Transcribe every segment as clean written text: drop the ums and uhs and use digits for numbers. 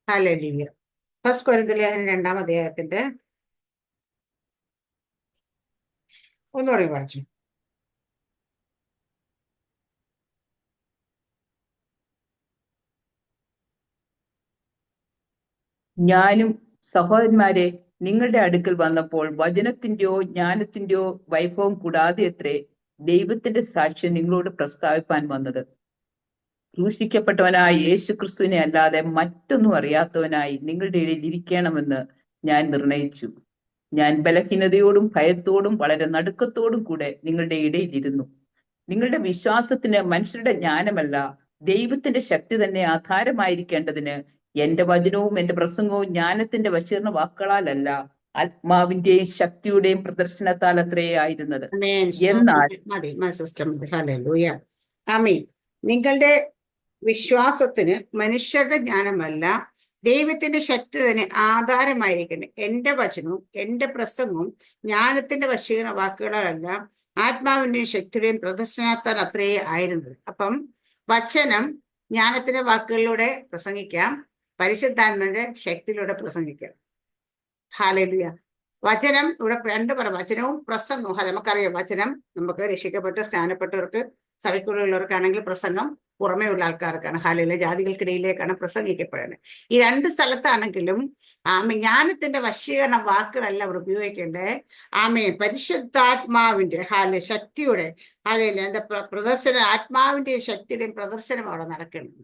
Hallelujah. First കൊരിന്ത്യർ ലേഖനം 2-ാം അധ്യായത്തിന്റെ ഒന്നുകൂടി വായിച്ചു. ഞാനും സഹോദരന്മാരെ നിങ്ങളുടെ അടുക്കൽ വന്നപ്പോൾ വചനത്തിന്റെയോ ജ്ഞാനത്തിന്റെയോ വൈഭവം കൂടാതെ അത്രേ ദൈവത്തിന്റെ സാക്ഷ്യം നിങ്ങളോട് പ്രസ്താവിപ്പാൻ വന്നത്. ക്രൂശിക്കപ്പെട്ടവനായ യേശു ക്രിസ്തുവിനെ അല്ലാതെ മറ്റൊന്നും അറിയാത്തവനായി നിങ്ങളുടെ ഇടയിൽ ഇരിക്കണമെന്ന് ഞാൻ നിർണയിച്ചു. ഞാൻ ബലഹീനതയോടും ഭയത്തോടും വളരെ നടുക്കത്തോടും കൂടെ നിങ്ങളുടെ ഇടയിൽ ഇരുന്നു. നിങ്ങളുടെ വിശ്വാസത്തിന് മനുഷ്യരുടെ ജ്ഞാനമല്ല, ദൈവത്തിന്റെ ശക്തി തന്നെ ആധാരമായിരിക്കേണ്ടതിന് എന്റെ വചനവും എന്റെ പ്രസംഗവും ജ്ഞാനത്തിന്റെ വശീർണ വാക്കുകളാലല്ല, ആത്മാവിന്റെയും ശക്തിയുടെയും പ്രദർശനത്താൽ അത്രേ ആയിരുന്നത്. എന്നാൽ ഹല്ലേലൂയ. ആമേൻ. നിങ്ങളുടെ വിശ്വാസത്തിന് മനുഷ്യരുടെ ജ്ഞാനമല്ല, ദൈവത്തിന്റെ ശക്തി തന്നെ ആധാരമായിരിക്കണം. എന്റെ വചനവും എന്റെ പ്രസംഗവും ജ്ഞാനത്തിന്റെ വശീകരണ വാക്കുകളല്ല, ആത്മാവിന്റെയും ശക്തിയുടെയും പ്രദർശനത്താൽ അത്രേ ആയിരുന്നത്. അപ്പം വചനം ജ്ഞാനത്തിന്റെ വാക്കുകളിലൂടെ പ്രസംഗിക്കാം, പരിശുദ്ധാത്മാവിന്റെ ശക്തിയിലൂടെ പ്രസംഗിക്കാം. ഹല്ലേലൂയ. വചനം ഇവിടെ രണ്ട് വചനവും പ്രസംഗവും. നമുക്കറിയാം, വചനം നമുക്ക് രക്ഷിക്കപ്പെട്ട് സ്നാനപ്പെട്ടവർക്ക് സഭയ്ക്കുള്ളിലുള്ളവർക്കാണെങ്കിൽ പ്രസംഗം പുറമേ ഉള്ള ആൾക്കാർക്കാണ്. ഹല്ലേലൂയ. ജാതികൾക്കിടയിലേക്കാണ് പ്രസംഗിക്കപ്പെടുന്നത്. ഈ രണ്ട് സ്ഥലത്താണെങ്കിലും ജ്ഞാനത്തിന്റെ വശീകരണ വാക്കുകളല്ല അവിടെ ഉപയോഗിക്കേണ്ടത്. പരിശുദ്ധാത്മാവിന്റെ ശക്തിയുടെ എന്താ പ്രദർശനം, ആത്മാവിന്റെയും ശക്തിയുടെയും പ്രദർശനം അവിടെ നടക്കേണ്ടത്.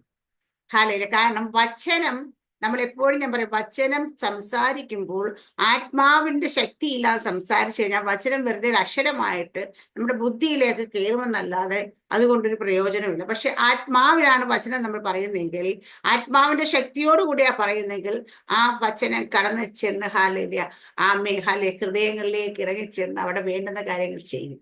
കാരണം വചനം നമ്മൾ എപ്പോഴും, ഞാൻ പറയും, വചനം സംസാരിക്കുമ്പോൾ ആത്മാവിന്റെ ശക്തി ഇല്ലാതെ സംസാരിച്ചു കഴിഞ്ഞാൽ വചനം വെറുതെ ഒരു അക്ഷരമായിട്ട് നമ്മുടെ ബുദ്ധിയിലേക്ക് കയറുമെന്നല്ലാതെ അതുകൊണ്ടൊരു പ്രയോജനമില്ല. പക്ഷെ ആത്മാവിലാണ് വചനം നമ്മൾ പറയുന്നെങ്കിൽ, ആത്മാവിന്റെ ശക്തിയോടുകൂടിയാ പറയുന്നെങ്കിൽ ആ വചനം കടന്നു ചെന്ന് ഹൃദയങ്ങളിലേക്ക് ഇറങ്ങിച്ചെന്ന് അവിടെ വേണ്ടുന്ന കാര്യങ്ങൾ ചെയ്യും.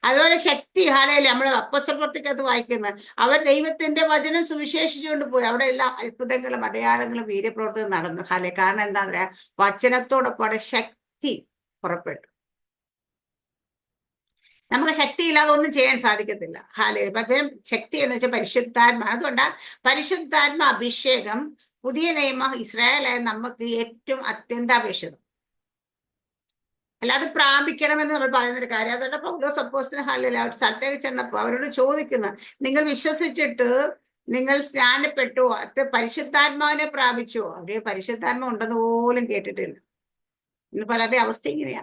അതുപോലെ ശക്തി നമ്മൾ അപ്പോസ്തലപ്രവൃത്തിക്കകത്ത് വായിക്കുന്നത്, അവർ ദൈവത്തിന്റെ വചനം സുവിശേഷിച്ചുകൊണ്ട് പോയി. അവിടെ എല്ലാം അത്ഭുതങ്ങളും അടയാളങ്ങളും വീര്യപ്രവർത്തനം നടന്നു. കാരണം എന്താ പറയാ, വചനത്തോടൊപ്പം ശക്തി പുറപ്പെട്ടു. നമുക്ക് ശക്തി ഇല്ലാതെ ഒന്നും ചെയ്യാൻ സാധിക്കത്തില്ല. വചനം ശക്തി എന്ന് വെച്ചാൽ പരിശുദ്ധാത്മാ. അതുകൊണ്ടാണ് പരിശുദ്ധാത്മ അഭിഷേകം പുതിയ നിയമം ഇസ്രായേലായ നമുക്ക് ഏറ്റവും അത്യന്താപേക്ഷിതം. അല്ലാതെ പ്രാപിക്കണമെന്ന് നമ്മൾ പറയുന്നൊരു കാര്യം. അതുകൊണ്ട് പൗലോസ് അപ്പോസ്തലൻ ഒരു സ്ഥലത്തേക്ക് ചെന്നപ്പോൾ അവരോട് ചോദിക്കുന്നു, നിങ്ങൾ വിശ്വസിച്ചിട്ട് നിങ്ങൾ സ്നാനപ്പെട്ടു, അത് പരിശുദ്ധാത്മാവിനെ പ്രാപിച്ചോ? അവര് പരിശുദ്ധാത്മാവ് ഉണ്ടെന്ന് പോലും കേട്ടിട്ടില്ല. ഇന്ന് പലരുടെ അവസ്ഥ ഇങ്ങനെയാ.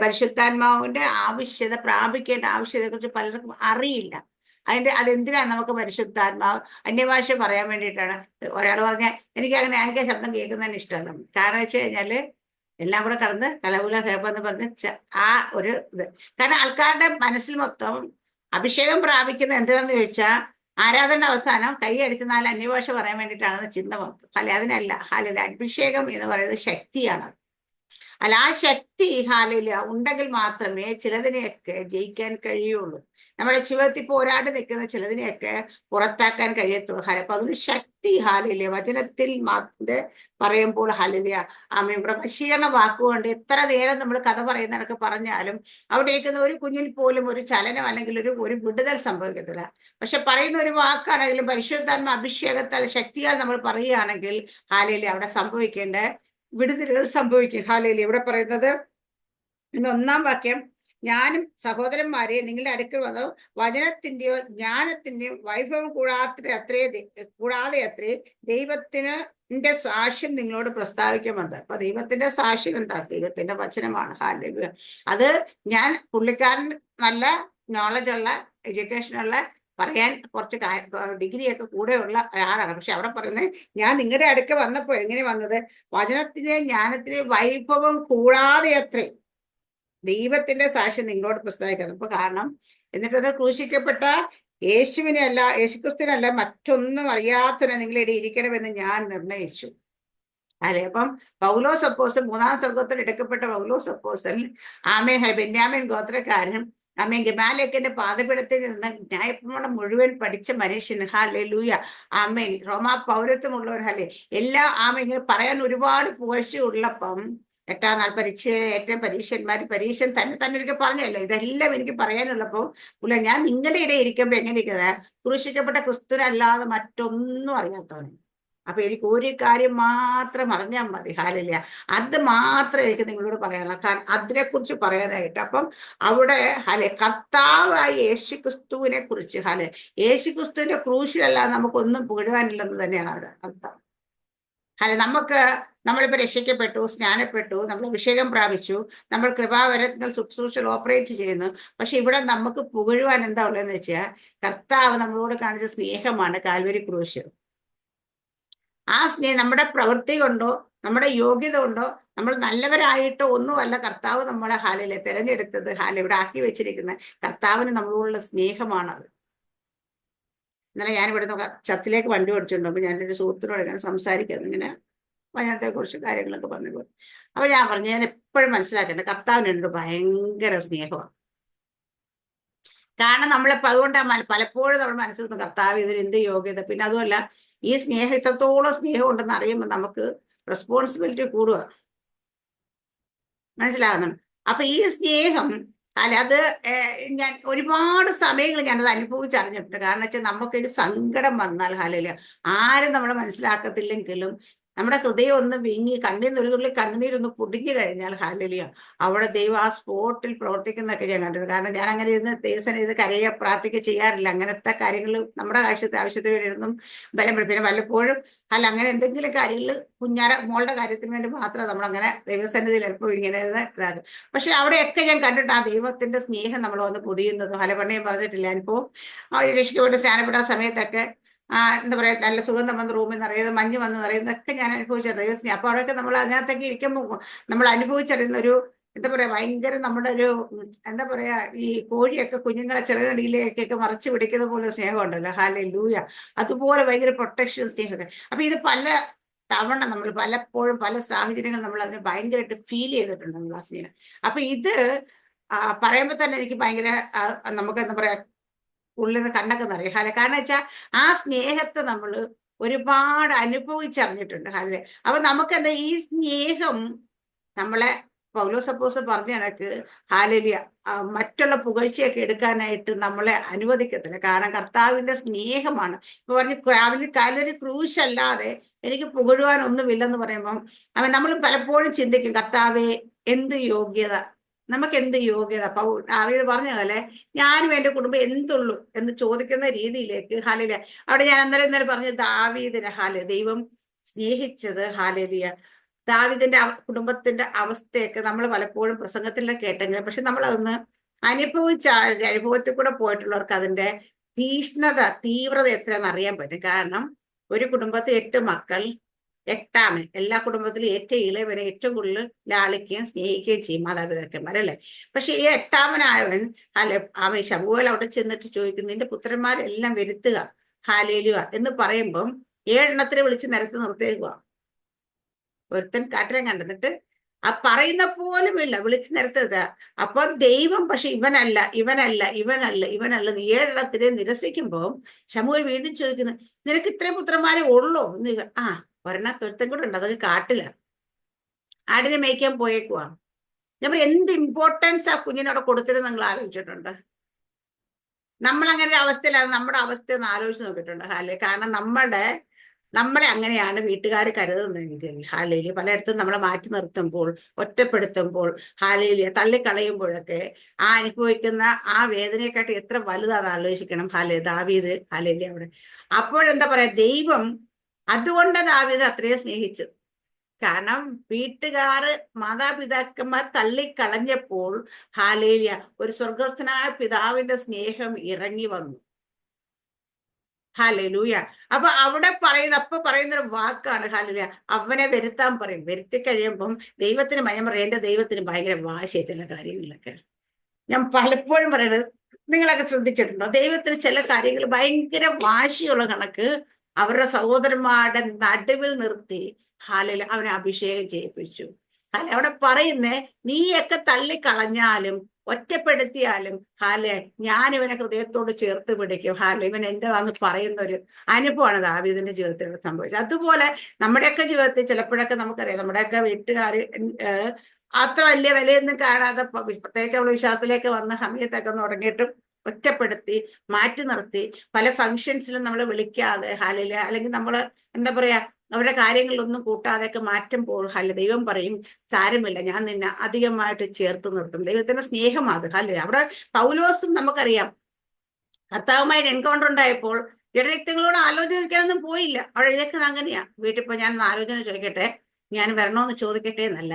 പരിശുദ്ധാത്മാവിന്റെ ആവശ്യത, പ്രാപിക്കേണ്ട ആവശ്യതയെ കുറിച്ച് പലർക്കും അറിയില്ല. അതെന്തിനാണ് നമുക്ക് പരിശുദ്ധാത്മാവ്? അന്യഭാഷ പറയാൻ വേണ്ടിയിട്ടാണ്. ഒരാൾ പറഞ്ഞാൽ എനിക്ക് അങ്ങനെ ആംഗ്യ ശബ്ദം കേൾക്കുന്നതിന് ഇഷ്ടമല്ല. കാരണം വെച്ച് കഴിഞ്ഞാല് എല്ലാം കൂടെ കടന്ന് കലവുല കേപ്പെന്ന് പറഞ്ഞ് ആ ഒരു ഇത്. കാരണം ആൾക്കാരുടെ മനസ്സിൽ മൊത്തം അഭിഷേകം പ്രാപിക്കുന്ന എന്തിനാന്ന് ചോദിച്ചാൽ ആരാധന അവസാനം കൈ അടിച്ച് 4 അന്യഭാഷ പറയാൻ വേണ്ടിയിട്ടാണെന്ന് ചിന്ത മൊത്തം. അതിനല്ല. അഭിഷേകം എന്ന് പറയുന്നത് ശക്തിയാണ്. അല്ല, ആ ശക്തി ഉണ്ടെങ്കിൽ മാത്രമേ ചിലതിനെയൊക്കെ ജയിക്കാൻ കഴിയുള്ളൂ. നമ്മുടെ ജീവിതത്തിൽ പോരാടി നിൽക്കുന്ന ചിലതിനെയൊക്കെ പുറത്താക്കാൻ കഴിയത്തുള്ളൂ. അപ്പൊ അതിന് ശക്തി വചനത്തിൽ പറയുമ്പോൾ ഇവിടെ വശീകരണ വാക്കുകൊണ്ട് എത്ര നേരം നമ്മൾ കഥ പറയുന്നതൊക്കെ പറഞ്ഞാലും അവിടെ ഒരു കുഞ്ഞിൽ പോലും ഒരു ചലനം അല്ലെങ്കിൽ ഒരു വിടുതൽ സംഭവിക്കത്തില്ല. പക്ഷെ പറയുന്ന ഒരു വാക്കാണെങ്കിലും പരിശുദ്ധാത്മ അഭിഷേകത്താൽ ശക്തിയാൽ നമ്മൾ പറയുകയാണെങ്കിൽ അവിടെ സംഭവിക്കേണ്ട വിടുതലുകൾ സംഭവിക്കും. ഇവിടെ പറയുന്നത് 1-ാം വാക്യം, ഞാനും സഹോദരന്മാരെ നിങ്ങളുടെ അടുക്കൽ വന്നു വചനത്തിന്റെയോ ജ്ഞാനത്തിന്റെയോ വൈഭവം കൂടാതെ അത്രേ ദൈവത്തിന് സാക്ഷ്യം നിങ്ങളോട് പ്രസ്താവിക്കുമെന്ന്. അപ്പൊ ദൈവത്തിന്റെ സാക്ഷ്യം എന്താ? ദൈവത്തിന്റെ വചനമാണ്. അത് ഞാൻ പുള്ളിക്കാരൻ നല്ല നോളജുള്ള, എഡ്യൂക്കേഷനുള്ള, പറയാൻ കുറച്ച് ഡിഗ്രിയൊക്കെ കൂടെയുള്ള ഒരാളാണ്. പക്ഷെ അവിടെ പറയുന്നത്, ഞാൻ നിങ്ങളുടെ അടുക്ക വന്നപ്പോൾ എങ്ങനെ വന്നത്? വചനത്തിന്റെ ജ്ഞാനത്തിന്റെ വൈഭവം കൂടാതെ അത്രേ ദൈവത്തിന്റെ സാക്ഷ്യം നിങ്ങളോട് പ്രസ്താവിക്കുന്നത്. അപ്പൊ കാരണം എന്നിട്ടത് ക്രൂശിക്കപ്പെട്ട യേശുവിനെ അല്ല, യേശുക്രിസ്തുവിനല്ല, മറ്റൊന്നും അറിയാത്തവനെ നിങ്ങളിടെ ഇരിക്കണമെന്ന് ഞാൻ നിർണയിച്ചു. അപ്പം പൗലോസ് അപ്പോസ്തലൻ, 3-ാം സ്വർഗത്തിൽ എടുക്കപ്പെട്ട പൗലോസ് അപ്പോസ്തലൻ ബെന്യാമീൻ ഗോത്രക്കാരനും ഗമാലിയേലിന്റെ പാദപീഠത്തിൽ നിന്ന് ന്യായപ്രമാണം മുഴുവൻ പഠിച്ച മനുഷ്യൻ. ഹല്ലേലൂയ. റോമാ പൗരത്വമുള്ളവർ എല്ലാ ഇങ്ങനെ പറയാൻ ഒരുപാട് പുകഴ്ച ഉള്ളപ്പം 8-ാം നാൾ ഏറ്റവും പരീക്ഷൻ തന്നെ ഒരിക്കൽ പറഞ്ഞല്ലോ, ഇതെല്ലാം എനിക്ക് പറയാനുള്ളപ്പോ ഞാൻ നിങ്ങളുടെ ഇടയിൽ ഇരിക്കുമ്പോ എങ്ങനെ ഇരിക്കുന്നത്? ക്രൂശിക്കപ്പെട്ട ക്രിസ്തുവിനല്ലാതെ മറ്റൊന്നും അറിയാത്തവന്. അപ്പൊ എനിക്ക് ഒരു കാര്യം മാത്രം അറിഞ്ഞാൽ മതി. ഹാലലിയ. അത് മാത്രമേ എനിക്ക് നിങ്ങളോട് പറയാനുള്ള കാരണം, അതിനെക്കുറിച്ച് പറയാനായിട്ട്. അപ്പം അവിടെ കർത്താവായ യേശുക്രിസ്തുവിനെ കുറിച്ച് യേശുക്രിസ്തുവിന്റെ ക്രൂശിലല്ല നമുക്കൊന്നും പുകഴുവാനില്ലെന്ന് തന്നെയാണ് അവിടെ അർത്ഥം. നമ്മളിപ്പോ രക്ഷിക്കപ്പെട്ടു, സ്നാനപ്പെട്ടു, നമ്മൾ അഭിഷേകം പ്രാപിച്ചു, നമ്മൾ കൃപാവരങ്ങൾ ശുശ്രൂഷകൾ ഓപ്പറേറ്റ് ചെയ്യുന്നു. പക്ഷെ ഇവിടെ നമുക്ക് പുകഴുവാൻ എന്താ ഉള്ളതെന്ന് വെച്ചാൽ, കർത്താവ് നമ്മളോട് കാണിച്ച സ്നേഹമാണ് കാൽവരി ക്രൂശ്. ആ സ്നേഹം നമ്മുടെ പ്രവൃത്തി കൊണ്ടോ നമ്മുടെ യോഗ്യത കൊണ്ടോ നമ്മൾ നല്ലവരായിട്ടോ ഒന്നുമല്ല കർത്താവ് നമ്മളെ തിരഞ്ഞെടുത്തത്. ഇവിടെ ആക്കി വെച്ചിരിക്കുന്ന കർത്താവിന് നമ്മളോടുള്ള സ്നേഹമാണത്. ഇന്നലെ ഞാൻ ഇവിടുന്ന് ചർച്ചിലേക്ക് വണ്ടി ഓടിച്ചിട്ടുണ്ട്. അപ്പൊ ഞാനൊരു സുഹൃത്തിനോട് ഇങ്ങനെ സംസാരിക്കുന്നത്, ഇങ്ങനെ വചനത്തെ കുറിച്ച് കാര്യങ്ങളൊക്കെ പറഞ്ഞു പോയി. അപ്പൊ ഞാൻ പറഞ്ഞു, ഞാൻ എപ്പോഴും മനസ്സിലാക്കേണ്ടത് കർത്താവിനോട് ഭയങ്കര സ്നേഹമാണ്. കാരണം അതുകൊണ്ടാണ് പലപ്പോഴും നമ്മൾ മനസ്സിൽ നിന്ന് കർത്താവ് ഇതിന് എന്ത് യോഗ്യത. പിന്നെ അതുമല്ല, ഈ സ്നേഹം ഇത്രത്തോളം സ്നേഹം ഉണ്ടെന്ന് അറിയുമ്പോൾ നമുക്ക് റെസ്പോൺസിബിലിറ്റി കൂടുക. മനസ്സിലാകുന്നുണ്ട്. അപ്പൊ ഈ സ്നേഹം അത് ഞാൻ ഒരുപാട് സമയങ്ങൾ ഞാനത് അനുഭവിച്ചറിഞ്ഞിട്ടുണ്ട്. കാരണം വെച്ചാൽ നമുക്കൊരു സങ്കടം വന്നാൽ ആരും നമ്മളെ മനസ്സിലാക്കത്തില്ലെങ്കിലും നമ്മുടെ ഹൃദയം ഒന്ന് വിങ്ങി ഒരു തുള്ളി കണ്ണുനീരൊന്ന് പൊടിഞ്ഞു കഴിഞ്ഞാൽ അവിടെ ദൈവം ആ സ്പോട്ടിൽ പ്രവർത്തിക്കുന്നതൊക്കെ ഞാൻ കണ്ടിട്ടുണ്ട്. കാരണം ഞാൻ അങ്ങനെ ഇരുന്ന് ദൈവസേന ഇത് കരയുക പ്രാർത്ഥിക്കുക ചെയ്യാറില്ല. അങ്ങനത്തെ കാര്യങ്ങൾ നമ്മുടെ ആവശ്യത്തിന് വേണ്ടി ഇരുന്നും ബലം. പിന്നെ വല്ലപ്പോഴും അങ്ങനെ എന്തെങ്കിലും കാര്യങ്ങൾ മോളുടെ കാര്യത്തിന് വേണ്ടി മാത്രം നമ്മളങ്ങനെ ദൈവസന്നിധിയിൽ എളുപ്പം ഇങ്ങനെ ഇതാകും. പക്ഷെ അവിടെയൊക്കെ ഞാൻ കണ്ടിട്ട് ആ ദൈവത്തിന്റെ സ്നേഹം നമ്മൾ വന്ന് പൊതിയുന്നതും പണ്ടേ പറഞ്ഞിട്ടില്ല. അനുഭവം രക്ഷിക്കപ്പെട്ട് സ്നാനപ്പെട്ട സമയത്തൊക്കെ എന്താ പറയാ, നല്ല സുഗന്ധം വന്ന് റൂമിൽ നിറയുന്നത്, മഞ്ഞ് വന്ന് നിറയുന്നതൊക്കെ ഞാൻ അനുഭവിച്ചത് ദൈവസ്നേഹം. അപ്പൊ അവിടെയൊക്കെ നമ്മൾ അതിനകത്തേക്ക് ഇരിക്കുമ്പോൾ നമ്മൾ അനുഭവിച്ചറിയുന്ന ഒരു എന്താ പറയാ, ഭയങ്കര നമ്മുടെ ഒരു എന്താ പറയാ, ഈ കോഴിയൊക്കെ കുഞ്ഞുങ്ങളെ ചെറുകടിയിലേക്കൊക്കെ മറച്ചു പിടിക്കുന്ന പോലെ സ്നേഹം ഉണ്ടല്ലോ. ഹല്ലേലൂയ. അതുപോലെ ഭയങ്കര പ്രൊട്ടക്ഷൻ സ്നേഹമൊക്കെ. അപ്പൊ ഇത് പല തവണ നമ്മൾ പലപ്പോഴും പല സാഹചര്യങ്ങൾ നമ്മൾ അതിനെ ഭയങ്കരമായിട്ട് ഫീൽ ചെയ്തിട്ടുണ്ട് നമ്മൾ ആ സ്നേഹം. അപ്പൊ ഇത് പറയുമ്പോൾ തന്നെ എനിക്ക് ഭയങ്കര നമുക്ക് എന്താ പറയാ, ഉള്ളിൽ നിന്ന് കണ്ണൊക്കെ നിറയും. കാരണം വെച്ചാൽ ആ സ്നേഹത്തെ നമ്മൾ ഒരുപാട് അനുഭവിച്ചറിഞ്ഞിട്ടുണ്ട്. അപ്പൊ നമുക്ക് എന്താ ഈ സ്നേഹം നമ്മളെ പൗലോസ് പറഞ്ഞ കണക്ക് മറ്റുള്ള പുകഴ്ചയൊക്കെ എടുക്കാനായിട്ട് നമ്മളെ അനുവദിക്കത്തില്ല. കാരണം കർത്താവിന്റെ സ്നേഹമാണ്. ഇപ്പൊ പറഞ്ഞു കാലൊരു ക്രൂശ് അല്ലാതെ എനിക്ക് പുകഴുവാനൊന്നുമില്ലെന്ന് പറയുമ്പം നമ്മൾ പലപ്പോഴും ചിന്തിക്കും, കർത്താവെ എന്ത് യോഗ്യത, നമുക്ക് എന്ത് യോഗ്യത. ഇത് പറഞ്ഞ പോലെ ഞാനും എന്റെ കുടുംബം എന്തുള്ളൂ എന്ന് ചോദിക്കുന്ന രീതിയിലേക്ക് അവിടെ ഞാൻ ഇന്നലെ പറഞ്ഞ ദാവീദിനെ ദൈവം സ്നേഹിച്ചത് ദാവീദിന്റെ കുടുംബത്തിന്റെ അവസ്ഥയൊക്കെ നമ്മൾ പലപ്പോഴും പ്രസംഗത്തിലൊക്കെ കേട്ടെങ്കിലും, പക്ഷെ നമ്മൾ അതൊന്ന് അനുഭവത്തിൽ കൂടെ പോയിട്ടുള്ളവർക്ക് അതിന്റെ തീവ്രത എത്രയെന്ന് അറിയാൻ പറ്റും. കാരണം ഒരു കുടുംബത്തിൽ 8 മക്കൾ, 8 എല്ലാ കുടുംബത്തിലും ഏറ്റവും ഇളയവനെ ഏറ്റവും കൂടുതൽ ലാളിക്കുകയും സ്നേഹിക്കുകയും ചെയ്യും മാതാപിതാക്കന്മാരല്ലേ. പക്ഷെ ഈ 8-മനായവൻ അവൻ ശമൂവേൽ അവിടെ ചെന്നിട്ട് ചോദിക്കുന്നു, നിന്റെ പുത്രന്മാരെല്ലാം വരുത്തുക ഹല്ലേലൂയ എന്ന് പറയുമ്പം 7 വിളിച്ച് നിരത്ത് നിർത്തിയേക്കുക. ഒരുത്തൻ കാട്ടിലും കണ്ടെന്നിട്ട് പറയുന്ന പോലുമില്ല, വിളിച്ചു നിരത്തത്. അപ്പൊ ദൈവം പക്ഷെ ഇവനല്ല 7 നിരസിക്കുമ്പോൾ ശമൂവേൽ വീണ്ടും ചോദിക്കുന്നു, നിനക്ക് ഇത്രയും പുത്രന്മാരെ ഉള്ളൂ? ഒരെണ്ണത്തൊരുത്തൻ കൂടെ ഉണ്ട്, അതൊക്കെ കാട്ടില്ല, ആടിനെ മേയ്ക്കാൻ പോയേക്കുവാ. ഞാൻ എന്ത് ഇമ്പോർട്ടൻസ് ആ കുഞ്ഞിനോട് കൊടുത്തിരുന്ന് നിങ്ങൾ ആലോചിച്ചിട്ടുണ്ട്? നമ്മൾ അങ്ങനെ ഒരു അവസ്ഥയിലാണ്. നമ്മുടെ അവസ്ഥ ഒന്ന് ആലോചിച്ച് നോക്കിയിട്ടുണ്ട് കാരണം നമ്മളെ അങ്ങനെയാണ് വീട്ടുകാർ കരുതുന്നതെങ്കിൽ പലയിടത്തും നമ്മളെ മാറ്റി നിർത്തുമ്പോൾ, ഒറ്റപ്പെടുത്തുമ്പോൾ, തള്ളിക്കളയുമ്പോഴൊക്കെ അനുഭവിക്കുന്ന ആ വേദനയെക്കാട്ടി എത്ര വലുതാണെന്ന് ആലോചിക്കണം. ദാവീദ് അവിടെ അപ്പോഴെന്താ പറയാ, ദൈവം അതുകൊണ്ട് ദാവീദ് അത്രയും സ്നേഹിച്ചത്. കാരണം വീട്ടുകാര് മാതാപിതാക്കന്മാർ തള്ളിക്കളഞ്ഞപ്പോൾ ഒരു സ്വർഗസ്ഥനായ പിതാവിന്റെ സ്നേഹം ഇറങ്ങി വന്നു. ഹല്ലേലൂയ. അപ്പൊ അവിടെ പറയുന്നൊരു വാക്കാണ് അവനെ വരുത്താൻ പറയും. വരുത്തി കഴിയുമ്പം ദൈവത്തിന് എന്റെ ദൈവത്തിന് ഭയങ്കര വാശിയ ചില കാര്യങ്ങളിലൊക്കെ. ഞാൻ പലപ്പോഴും പറയുന്നത് നിങ്ങളൊക്കെ ശ്രദ്ധിച്ചിട്ടുണ്ടോ? ദൈവത്തിന് ചില കാര്യങ്ങൾ ഭയങ്കര വാശിയുള്ള കണക്ക് അവരുടെ സഹോദരന്മാരുടെ നടുവിൽ നിർത്തി അവനെ അഭിഷേകം ചെയ്യിപ്പിച്ചു. അവിടെ പറയുന്നേ, നീയൊക്കെ തള്ളിക്കളഞ്ഞാലും ഒറ്റപ്പെടുത്തിയാലും ഞാൻ ഇവനെ ഹൃദയത്തോട് ചേർത്ത് പിടിക്കും. ഇവൻ എന്റേതാന്ന് പറയുന്ന ഒരു അനുഭവമാണ് ദാവീദിന്റെ ജീവിതത്തിൽ സംഭവിച്ചത്. അതുപോലെ നമ്മുടെയൊക്കെ ജീവിതത്തിൽ ചിലപ്പോഴൊക്കെ നമുക്കറിയാം, നമ്മുടെയൊക്കെ വീട്ടുകാര് അത്ര വലിയ വിലയൊന്നും കാണാതെ പ്രത്യേകിച്ച് അവള് വിശ്വാസത്തിലേക്ക് വന്ന സമയത്തൊക്കെ തുടങ്ങിയിട്ടും ഒറ്റപ്പെടുത്തി മാറ്റി നിർത്തി പല ഫങ്ഷൻസിലും നമ്മൾ വിളിക്കാതെ അല്ലെങ്കിൽ നമ്മൾ എന്താ പറയാ, അവരുടെ കാര്യങ്ങളിലൊന്നും കൂട്ടാതെയൊക്കെ മാറ്റം ഹാലെ ദൈവം പറയും, സാരമില്ല, ഞാൻ നിന്നെ അധികമായിട്ട് ചേർത്ത് നിർത്തും. ദൈവത്തിന്റെ സ്നേഹമാണ് അത്. ഹാലെ അവിടെ പൗലോസും നമുക്കറിയാം, കർത്താവുമായിട്ട് എൻകൗണ്ടർ ഉണ്ടായപ്പോൾ ജഡരക്തങ്ങളോട് ആലോചന ചോദിക്കാനൊന്നും പോയില്ല. അവിടെ എഴുതിയേക്കുന്നത് അങ്ങനെയാ. വീട്ടിൽ പോയി ഞാൻ ആലോചന ചോദിക്കട്ടെ, ഞാൻ വരണോന്ന് ചോദിക്കട്ടെ എന്നല്ല.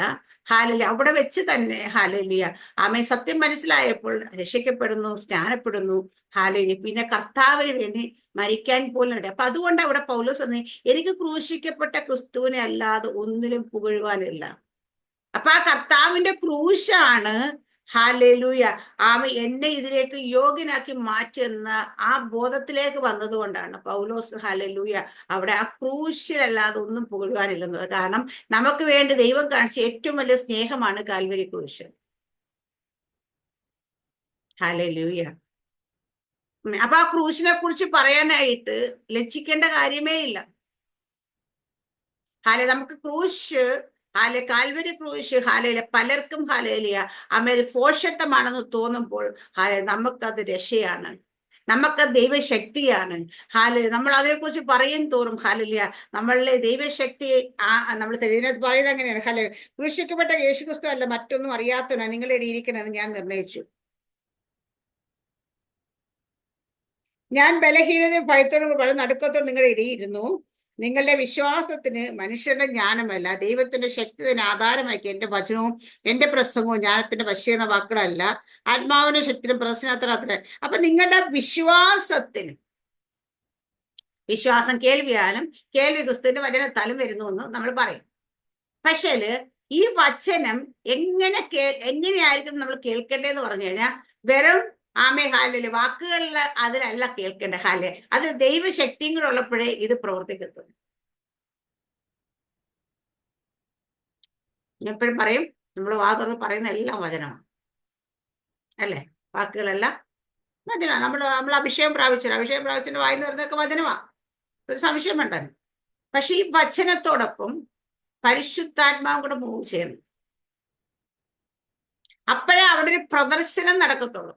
ഹാലലിയ അവിടെ വെച്ച് തന്നെ ഹാലലിയ ആമേ സത്യം മനസ്സിലായപ്പോൾ രക്ഷിക്കപ്പെടുന്നു, സ്നാനപ്പെടുന്നു. ഹാലലിയ പിന്നെ കർത്താവിന് വേണ്ടി മരിക്കാൻ പോലും ഇട. അപ്പൊ അതുകൊണ്ട് അവിടെ പൗലോസ് പറഞ്ഞു, എനിക്ക് ക്രൂശിക്കപ്പെട്ട ക്രിസ്തുവിനെ അല്ലാതെ ഒന്നിലും പുകഴുവാനില്ല. അപ്പൊ ആ കർത്താവിന്റെ ക്രൂശാണ് ഹാലേലൂയ എന്നെ ഇതിലേക്ക് യോഗ്യനാക്കി മാറ്റുന്ന ആ ബോധത്തിലേക്ക് വന്നതുകൊണ്ടാണ് പൗലോസ് ഹാലേലൂയ അവിടെ ആ ക്രൂശിലല്ലാതെ ഒന്നും പുകഴുവാനില്ലെന്നത്. കാരണം നമുക്ക് വേണ്ടി ദൈവം കാണിച്ച ഏറ്റവും വലിയ സ്നേഹമാണ് കാൽവരി ക്രൂശ്. ഹാലേലൂയ. അപ്പൊ ആ ക്രൂശിനെ കുറിച്ച് പറയാനായിട്ട് ലജ്ജിക്കേണ്ട കാര്യമേ ഇല്ല. ഹാലെ നമുക്ക് ക്രൂശ് ഹാലെ കാൽവരി ക്രൂശ് ഹാലയിലെ പലർക്കും ഹാലയിലിയ അമേൽ ഫോഷത്വമാണെന്ന് തോന്നുമ്പോൾ ഹാലെ നമുക്കത് രക്ഷയാണ്, നമുക്ക് ദൈവശക്തിയാണ്. ഹാലെ നമ്മൾ അതിനെക്കുറിച്ച് പറയും തോറും ഹാലില്ല നമ്മളിലെ ദൈവശക്തി നമ്മൾ ശരീരത്തിൽ പറയുന്നത് അങ്ങനെയാണ്. ഹാലെ ക്രൂശിക്കപ്പെട്ട യേശുക്രിസ്തു അല്ല മറ്റൊന്നും അറിയാത്തവനാ നിങ്ങളുടെ ഇടയിൽ ഇരിക്കണമെന്ന് ഞാൻ നിർണയിച്ചു. ഞാൻ ബലഹീനതയും ഭയത്തോടും വളരെ നടുക്കത്തോടും നിങ്ങളുടെ ഇടയിരുന്നു. നിങ്ങളുടെ വിശ്വാസത്തിന് മനുഷ്യരുടെ ജ്ഞാനമല്ല ദൈവത്തിന്റെ ശക്തി തന്നെ ആധാരമാക്കി എന്റെ വചനവും എന്റെ പ്രസംഗവും ജ്ഞാനത്തിന്റെ വശീകരണ വാക്കുകളല്ല, ആത്മാവിന്റെ ശക്തിനും പ്രദർശനത്തിനും. അപ്പൊ നിങ്ങളുടെ വിശ്വാസത്തിന്, വിശ്വാസം കേൾവിയാലും കേൾവി ക്രിസ്തുവിന്റെ വചനത്താലും വരുന്നു എന്ന് നമ്മൾ പറയും. പക്ഷേ ഈ വചനം എങ്ങനെയായിരിക്കും നമ്മൾ കേൾക്കേണ്ടതെന്ന് പറഞ്ഞു കഴിഞ്ഞാൽ വെറും ആമേ ഹാലില് വാക്കുകളിൽ അതിലല്ല കേൾക്കേണ്ട. ഹാലെ അത് ദൈവശക്തിയും കൂടെ ഉള്ളപ്പോഴേ ഇത് പ്രവർത്തിക്കത്തുള്ളൂ. ഞാൻ എപ്പോഴും പറയും, നമ്മൾ വാ തുറന്ന് പറയുന്ന എല്ലാം വചനമാണ് അല്ലേ, വാക്കുകളെല്ലാം വചനമാണ്. നമ്മൾ അഭിഷേകം പ്രാപിച്ചതിന്റെ വായിന്ന് വരുന്നതൊക്കെ വചനമാണ്, ഒരു സംശയം വേണ്ട. പക്ഷെ ഈ വചനത്തോടൊപ്പം പരിശുദ്ധാത്മാവും കൂടെ മൂവ് ചെയ്യണം. അപ്പോഴേ അവിടെ ഒരു പ്രദർശനം നടക്കത്തുള്ളൂ.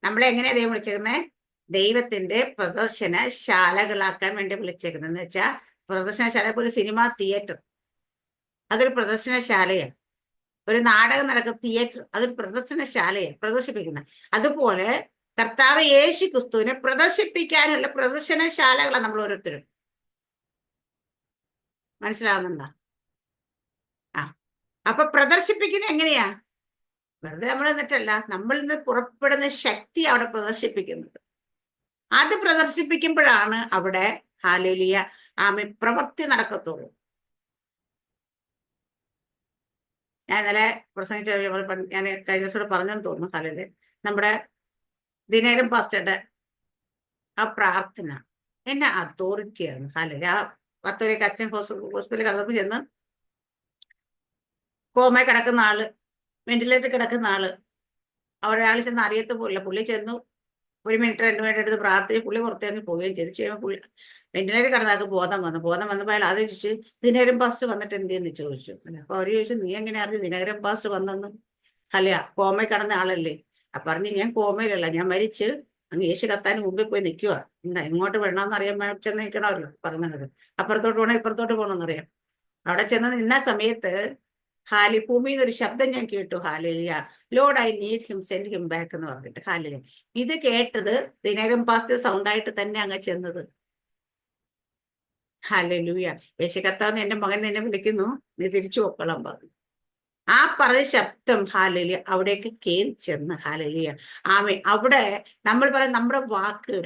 നമ്മളെ എങ്ങനെയാ ദൈവം വിളിച്ചേക്കുന്നത്? ദൈവത്തിന്റെ പ്രദർശനശാലകളാക്കാൻ വേണ്ടി വിളിച്ചേക്കുന്നത്. എന്ന് വെച്ചാൽ പ്രദർശനശാല, ഒരു സിനിമ തിയേറ്റർ അതൊരു പ്രദർശനശാലയാണ്. ഒരു നാടകം നടക്കുന്ന തിയേറ്റർ അതൊരു പ്രദർശനശാലയാണ്, പ്രദർശിപ്പിക്കുന്നത്. അതുപോലെ കർത്താവ് യേശു ക്രിസ്തുവിനെ പ്രദർശിപ്പിക്കാനുള്ള പ്രദർശനശാലകളാണ് നമ്മൾ ഓരോരുത്തരും. മനസ്സിലാവുന്നുണ്ടോ? അപ്പൊ പ്രദർശിപ്പിക്കുന്നത് എങ്ങനെയാ? വെറുതെ നമ്മൾ എന്നിട്ടല്ല, നമ്മളിൽ നിന്ന് പുറപ്പെടുന്ന ശക്തി അവിടെ പ്രദർശിപ്പിക്കുന്നത്. അത് പ്രദർശിപ്പിക്കുമ്പോഴാണ് അവിടെ ഹാലേലിയ പ്രവൃത്തി നടക്കത്തുള്ളൂ. ഞാൻ ഇന്നലെ പ്രസംഗിച്ച ഞാൻ കഴിഞ്ഞ ദിവസം പറഞ്ഞെന്ന് തോന്നുന്നു. ഹാലേലിയ നമ്മുടെ ദിനേരം പാസ്റ്ററുടെ ആ പ്രാർത്ഥന എന്നെ അതോറിറ്റിയാണ്. ഹാലേലിയ ആ പത്തോലേക്ക് അച്ഛൻ ഹോസ്പിറ്റലിൽ കിടന്നപ്പോൾ ചെന്ന് കോമയിൽ കിടക്കുന്ന ആള്, വെന്റിലേറ്റർ കിടക്കുന്ന ആള്, ഒരാൾ ചെന്ന് അറിയത്ത് പോലില്ല. പുള്ളി ചെന്നു 1 മിനിറ്റ് 2 മിനിറ്റ് എടുത്ത് പ്രാർത്ഥിച്ച് പുള്ളി പുറത്തേക്ക് പോവുകയും ചെയ്തു. ചെയ്യുമ്പോൾ പുള്ളി വെന്റിലേറ്റർ കിടന്നാൾക്ക് ബോധം വന്നപ്പോൾ അയാൾ അത് ചോദിച്ചു, ദിനകരൻ പാസ്റ്റ് വന്നിട്ട് എന്തെന്ന് ചോദിച്ചു. അപ്പൊ അവര് ചോദിച്ചു, നീ എങ്ങനെ അറിഞ്ഞു ദിനകരൻ പാസ്റ്റ് വന്നെന്ന്? അല്ല, കോമയിൽ കിടന്ന ആളല്ലേ. അപ്പൊ പറഞ്ഞു, ഞാൻ കോമയിലല്ല, ഞാൻ മരിച്ച് അങ്ങ് യേശു കത്താൻ മുമ്പിൽ പോയി നിൽക്കുക. എന്താ എങ്ങോട്ട് വേണമെന്ന് അറിയാൻ ചെന്ന് നിൽക്കണമല്ലോ പറഞ്ഞത്. അപ്പുറത്തോട്ട് പോകണോ ഇപ്പുറത്തോട്ട് പോകണമെന്നറിയാം. അവിടെ ചെന്ന് നിന്ന സമയത്ത് ഭൂമിയിൽ ഒരു ശബ്ദം ഞാൻ കേട്ടു, hallelujah load I need him send him back എന്ന് പറഞ്ഞിട്ട്. ഹാലേലിയ ഇത് കേട്ടത് ദിനകരൻ പാസ്റ്റ് സൗണ്ടായിട്ട് തന്നെ അങ്ങ് ചെന്നത്. ഹാലേലൂയ യേശു കർത്താവ് എന്റെ മകൻ നിന്നെ വിളിക്കുന്നു, നീ തിരിച്ചു പൊക്കോളാൻ പറഞ്ഞു. ആ പറഞ്ഞ ശബ്ദം ഹാലേലിയ അവിടേക്ക് കേറി ചെന്ന്. ഹാലേലിയ അവിടെ നമ്മൾ പറയും നമ്മുടെ വാക്കുകൾ,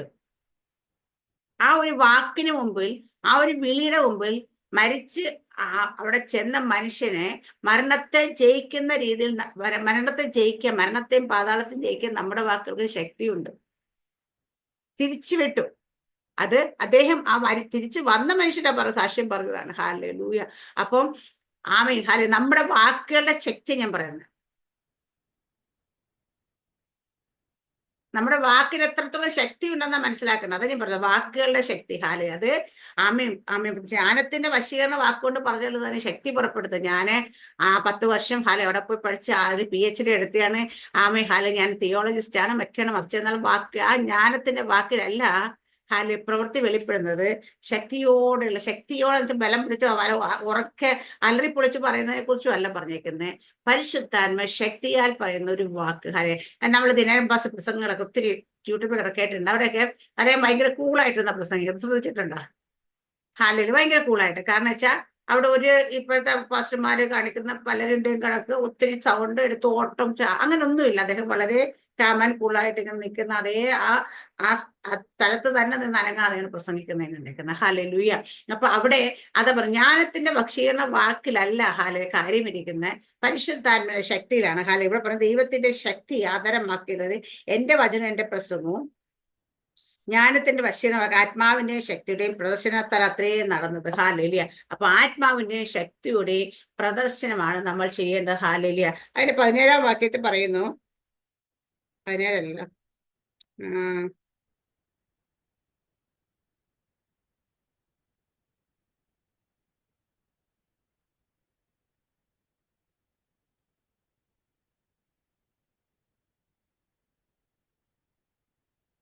ആ ഒരു വാക്കിന് മുമ്പിൽ, ആ ഒരു വിളിയുടെ മുമ്പിൽ മരിച്ച് അവിടെ ചെന്ന മനുഷ്യനെ മരണത്തെ ജയിക്കുന്ന രീതിയിൽ, മരണത്തെയും പാതാളത്തെയും ജയിക്കാൻ നമ്മുടെ വാക്കുകൾക്ക് ശക്തിയുണ്ട്. തിരിച്ചു വിട്ടു. അത് അദ്ദേഹം തിരിച്ചു വന്ന മനുഷ്യരുടെ സാക്ഷ്യം പറഞ്ഞതാണ്. ഹല്ലേലൂയ. അപ്പം ആമേൻ ഹാലെ നമ്മുടെ വാക്കുകളുടെ ശക്തി ഞാൻ പറയുന്നത്, നമ്മുടെ വാക്കിന് എത്രത്തോളം ശക്തി ഉണ്ടെന്നാ മനസ്സിലാക്കണം. അതാ ഞാൻ പറഞ്ഞത്, വാക്കുകളുടെ ശക്തി. ഹാലെ അത് ജ്ഞാനത്തിന്റെ വശീകരണ വാക്കുകൊണ്ട് പറഞ്ഞാൽ തന്നെ ശക്തി പുറപ്പെടുത്തും. ഞാൻ 10 വർഷം ഹാലെ അവിടെ പോയി പഠിച്ച് അത് PhD എടുത്തിയാണ് ഹാലെ ഞാൻ തിയോളജിസ്റ്റ് ആണ്, മറ്റാണ് മറിച്ച്. എന്നാൽ ആ ജ്ഞാനത്തിന്റെ വാക്കിലല്ല പ്രവൃത്തി വെളിപ്പെടുന്നത് ശക്തിയോടെ ബലം പിടിച്ച് ഉറക്കെ അലറിപ്പൊളിച്ച് പറയുന്നതിനെ കുറിച്ചും അല്ല പറഞ്ഞേക്കുന്നത്. പരിശുദ്ധാത്മ ശക്തിയാൽ പറയുന്ന ഒരു വാക്ക്. നമ്മൾ ദിനംബാസ് പ്രസംഗങ്ങളൊക്കെ ഒത്തിരി യൂട്യൂബിൽ കേട്ടിട്ടുണ്ട്. അവിടെയൊക്കെ അദ്ദേഹം ഭയങ്കര കൂളായിട്ടിരുന്ന പ്രസംഗിക്കുന്നത് ശ്രദ്ധിച്ചിട്ടുണ്ടോ? ഭയങ്കര കൂളായിട്ട്. കാരണം വെച്ചാൽ അവിടെ ഇപ്പോഴത്തെ പാസ്റ്റർമാര് കാണിക്കുന്ന പലരുടെയും കണക്ക് ഒത്തിരി സൗണ്ട് എടുത്ത് ഓട്ടം അങ്ങനെ ഒന്നുമില്ല. അദ്ദേഹം വളരെ കാമൻ കൂളായിട്ട് ഇങ്ങനെ നിൽക്കുന്ന അതേ ആ സ്ഥലത്ത് തന്നെ നിന്ന് അനങ്ങാതെയാണ് പ്രസംഗിക്കുന്നതിനുണ്ടാക്കുന്നത്. ഹല്ലേലൂയ. അപ്പൊ അവിടെ അതാ പറഞ്ഞ ജ്ഞാനത്തിന്റെ വശീകരണ വാക്കിലല്ല കാര്യമിരിക്കുന്നത്, പരിശുദ്ധാത്മയുടെ ശക്തിയിലാണ്. ഇവിടെ പറഞ്ഞ ദൈവത്തിന്റെ ശക്തി ആധാരമാക്കിയത് എന്റെ വചനം എന്റെ പ്രസംഗവും ജ്ഞാനത്തിന്റെ വശീകരണ ആത്മാവിന്റെയും ശക്തിയുടെയും പ്രദർശനത്താൽ അത്രയും നടന്നത്. ഹല്ലേലൂയ. അപ്പൊ ആത്മാവിന്റെയും ശക്തിയുടെയും പ്രദർശനമാണ് നമ്മൾ ചെയ്യേണ്ടത്. ഹല്ലേലൂയ. അതിന്റെ 17-ാം വാക്യത്തിൽ പറയുന്നു, 17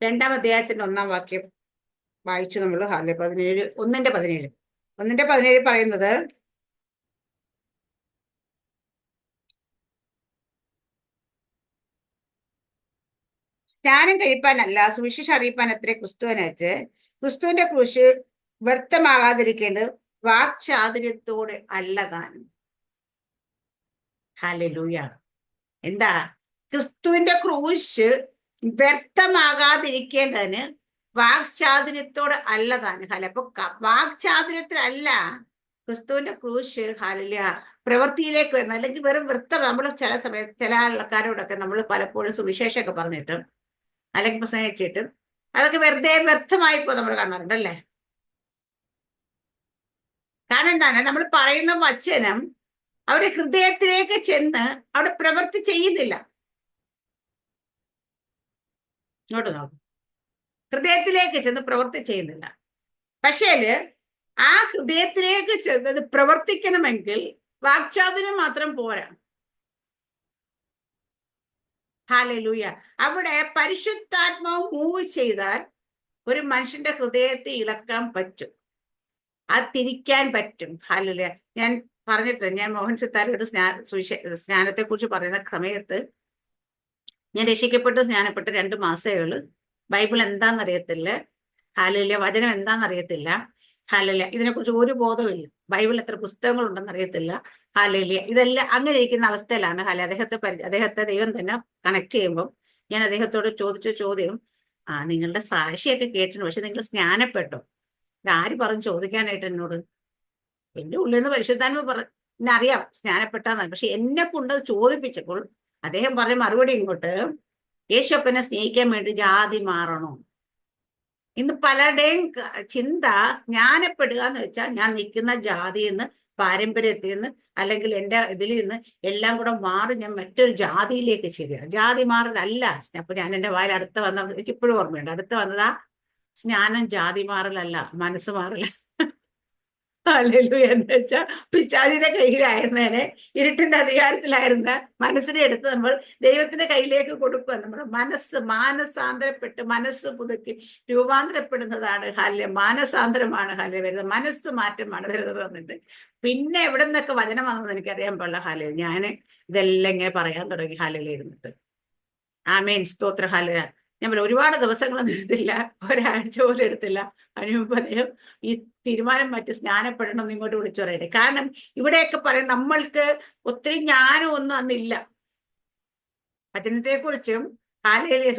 2-ാം അധ്യായത്തിന്റെ 1-ാം വാക്യം വായിച്ചു നമ്മൾ. 1:17 പറയുന്നത്, സ്നാനം കഴിപ്പാനല്ല സുവിശേഷം അറിയിപ്പാൻ അത്രേ ക്രിസ്തുവിനയച്ച് ക്രിസ്തുവിന്റെ ക്രൂശ് വ്യർത്ഥമാകാതിരിക്കേണ്ടത് വാക്ചാതുര്യത്തോടെ അല്ലതാനും. ഹല്ലേലൂയ. എന്താ? ക്രിസ്തുവിന്റെ ക്രൂശ് വ്യർത്ഥമാകാതിരിക്കേണ്ടതിന് വാക്ചാതുര്യത്തോടെ അല്ലതാനും. അപ്പൊ വാക്ചാതുര്യത്തിലല്ല ക്രിസ്തുവിന്റെ ക്രൂശ് പ്രവൃത്തിയിലേക്ക് വരുന്നത്. അല്ലെങ്കിൽ വെറും നമ്മൾ ചില സമയത്ത് ചില ആൾക്കാരോടൊക്കെ നമ്മൾ പലപ്പോഴും സുവിശേഷമൊക്കെ പറഞ്ഞിട്ടും അല്ലെങ്കിൽ പ്രസംഗിച്ചിട്ടും അതൊക്കെ വ്യർത്ഥമായിപ്പോ നമ്മൾ കാണാറുണ്ടല്ലേ. കാരണം എന്താണ്? നമ്മൾ പറയുന്ന വചനം അവരുടെ ഹൃദയത്തിലേക്ക് ചെന്ന് അവിടെ പ്രവൃത്തി ചെയ്യുന്നില്ല. ഇങ്ങോട്ട് നോക്കും, ഹൃദയത്തിലേക്ക് ചെന്ന് പ്രവൃത്തി ചെയ്യുന്നില്ല. പക്ഷേ ആ ഹൃദയത്തിലേക്ക് ചെന്നത് പ്രവർത്തിക്കണമെങ്കിൽ വാക്ചാതുര്യം മാത്രം പോരാ. ഹല്ലേലൂയ. അവിടെ പരിശുദ്ധാത്മാവ് മൂവ് ചെയ്താൽ ഒരു മനുഷ്യന്റെ ഹൃദയത്തെ ഇളക്കാൻ പറ്റും, അത് തിരിക്കാൻ പറ്റും. ഹല്ലേലൂയ. ഞാൻ പറഞ്ഞിട്ടുണ്ട്, ഞാൻ മോഹൻ സിത്താരയുടെ സ്നാനത്തെ കുറിച്ച് പറയുന്ന സമയത്ത് ഞാൻ രക്ഷിക്കപ്പെട്ട് സ്നാനപ്പെട്ട് 2 മാസേയുള്ളൂ. ബൈബിൾ എന്താണെന്നറിയത്തില്ല. ഹല്ലേലൂയ. വചനം എന്താണെന്നറിയത്തില്ല. ഹല്ലേലൂയ. ഇതിനെക്കുറിച്ച് ഒരു ബോധവുമില്ല. ബൈബിൾ എത്ര പുസ്തകങ്ങളുണ്ടെന്ന് അറിയത്തില്ല. ഹല്ലേലൂയ. ഇതെല്ലാം അങ്ങനെ ഇരിക്കുന്ന അവസ്ഥയിലാണ്. അദ്ദേഹത്തെ ദൈവം തന്നെ കണക്ട് ചെയ്യുമ്പോൾ ഞാൻ അദ്ദേഹത്തോട് ചോദിച്ച ചോദ്യം, നിങ്ങളുടെ സാക്ഷിയൊക്കെ കേട്ടിട്ടുണ്ട്, പക്ഷെ നിങ്ങൾ സ്നാനപ്പെട്ടോ? ആര് പറഞ്ഞു ചോദിക്കാനായിട്ട് എന്നോട്? എന്റെ ഉള്ളിൽ നിന്ന് പരിശുദ്ധാത്മ അറിയാം സ്നാനപ്പെട്ടാന്നാണ്. പക്ഷെ എന്നെ കൊണ്ട് ചോദിപ്പിച്ചപ്പോൾ അദ്ദേഹം പറഞ്ഞ മറുപടി ഇങ്ങോട്ട്, യേശുപ്പനെ സ്നേഹിക്കാൻ വേണ്ടി ജാതി മാറണോ? ഇന്ന് പലരുടെയും ചിന്ത സ്നാനപ്പെടുക എന്ന് വെച്ചാൽ ഞാൻ നിൽക്കുന്ന ജാതിയിൽ നിന്ന്, പാരമ്പര്യത്തിൽ നിന്ന്, അല്ലെങ്കിൽ എൻ്റെ ഇതിൽ നിന്ന് എല്ലാം കൂടെ മാറി ഞാൻ മറ്റൊരു ജാതിയിലേക്ക് ചേരുക. ജാതി മാറലല്ല. അപ്പൊ ഞാൻ എൻ്റെ വായിൽ അടുത്ത് വന്ന, എനിക്ക് ഇപ്പോഴും ഓർമ്മയുണ്ട്, അടുത്ത് വന്നതാ സ്നാനം ജാതി മാറലല്ല, മനസ്സ് മാറല. ഹല്ലേലൂയ. എന്ന് വെച്ചാൽ പിശാചിന്റെ കയ്യിലായിരുന്നേനെ, ഇരുട്ടിന്റെ അധികാരത്തിലായിരുന്ന മനസ്സിനെ എടുത്ത് നമ്മൾ ദൈവത്തിന്റെ കയ്യിലേക്ക് കൊടുക്കുക. നമ്മുടെ മാനസാന്തരപ്പെട്ട് മനസ്സ് പുതുക്കി രൂപാന്തരപ്പെടുന്നതാണ് മാനസാന്തരമാണ് വരുന്നത്, മനസ്സ് മാറ്റമാണ് വരുന്നത് വന്നിട്ട്. പിന്നെ എവിടെ നിന്നൊക്കെ വചനം വന്നത് എനിക്കറിയാൻ പാടില്ല. ഞാൻ ഇതെല്ലാം ഇങ്ങനെ പറയാൻ തുടങ്ങി ഇരുന്നിട്ട്. ആമേൻ, സ്തോത്ര. ഞാൻ പറയാം, ഒരുപാട് ദിവസങ്ങളൊന്നും എടുത്തില്ല, ഒരാഴ്ച പോലും എടുത്തില്ല. അതിനുമുമ്പ് അദ്ദേഹം ഈ തീരുമാനം മാറ്റി സ്നാനപ്പെടണം എന്ന് ഇങ്ങോട്ട് വിളിച്ചു പറയട്ടെ. കാരണം ഇവിടെയൊക്കെ പറയാം, നമ്മൾക്ക് ഒത്തിരി ജ്ഞാനം ഒന്നും അന്നില്ല. വചനത്തെക്കുറിച്ചും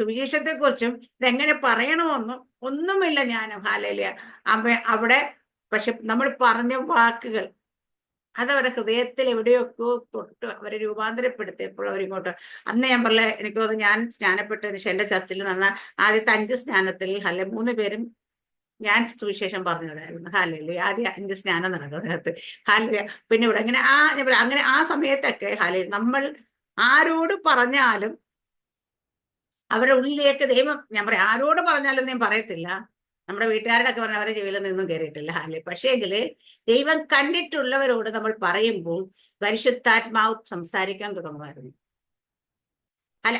സുവിശേഷത്തെക്കുറിച്ചും ഇതെങ്ങനെ പറയണമെന്നും ഒന്നുമില്ല ജ്ഞാനം. അവിടെ പക്ഷെ നമ്മൾ പറഞ്ഞ വാക്കുകൾ അതവരുടെ ഹൃദയത്തിൽ എവിടെയൊക്കെ തൊട്ട് അവരെ രൂപാന്തരപ്പെടുത്തിയപ്പോൾ അവരിങ്ങോട്ട്, അന്ന് ഞാൻ പറഞ്ഞ എനിക്ക് തോന്നുന്നു, ഞാൻ സ്നാനപ്പെട്ടതിന് ശേഷം എൻ്റെ ചർച്ചിൽ നടന്ന ആദ്യത്തെ 5 സ്നാനത്തിൽ 3 പേരും ഞാൻ സുവിശേഷം പറഞ്ഞവരായിരുന്നു. ആദ്യം 5 സ്നാനം നടക്കുന്നതിനകത്ത് പിന്നെ ഇവിടെ അങ്ങനെ അങ്ങനെ ആ സമയത്തൊക്കെ നമ്മൾ ആരോട് പറഞ്ഞാലും അവരുടെ ഉള്ളിലേക്ക് ദൈവം, ഞാൻ പറയാം, ആരോട് പറഞ്ഞാലും ഞാൻ പറയത്തില്ല, നമ്മുടെ വീട്ടുകാരുടെ ഒക്കെ പറഞ്ഞ അവരെ ചെവിയിൽ നിന്നും കയറിയിട്ടില്ല. പക്ഷേങ്കില് ദൈവം കണ്ടിട്ടുള്ളവരോട് നമ്മൾ പറയുമ്പോൾ പരിശുദ്ധാത്മാവ് സംസാരിക്കാൻ തുടങ്ങുമായിരുന്നു.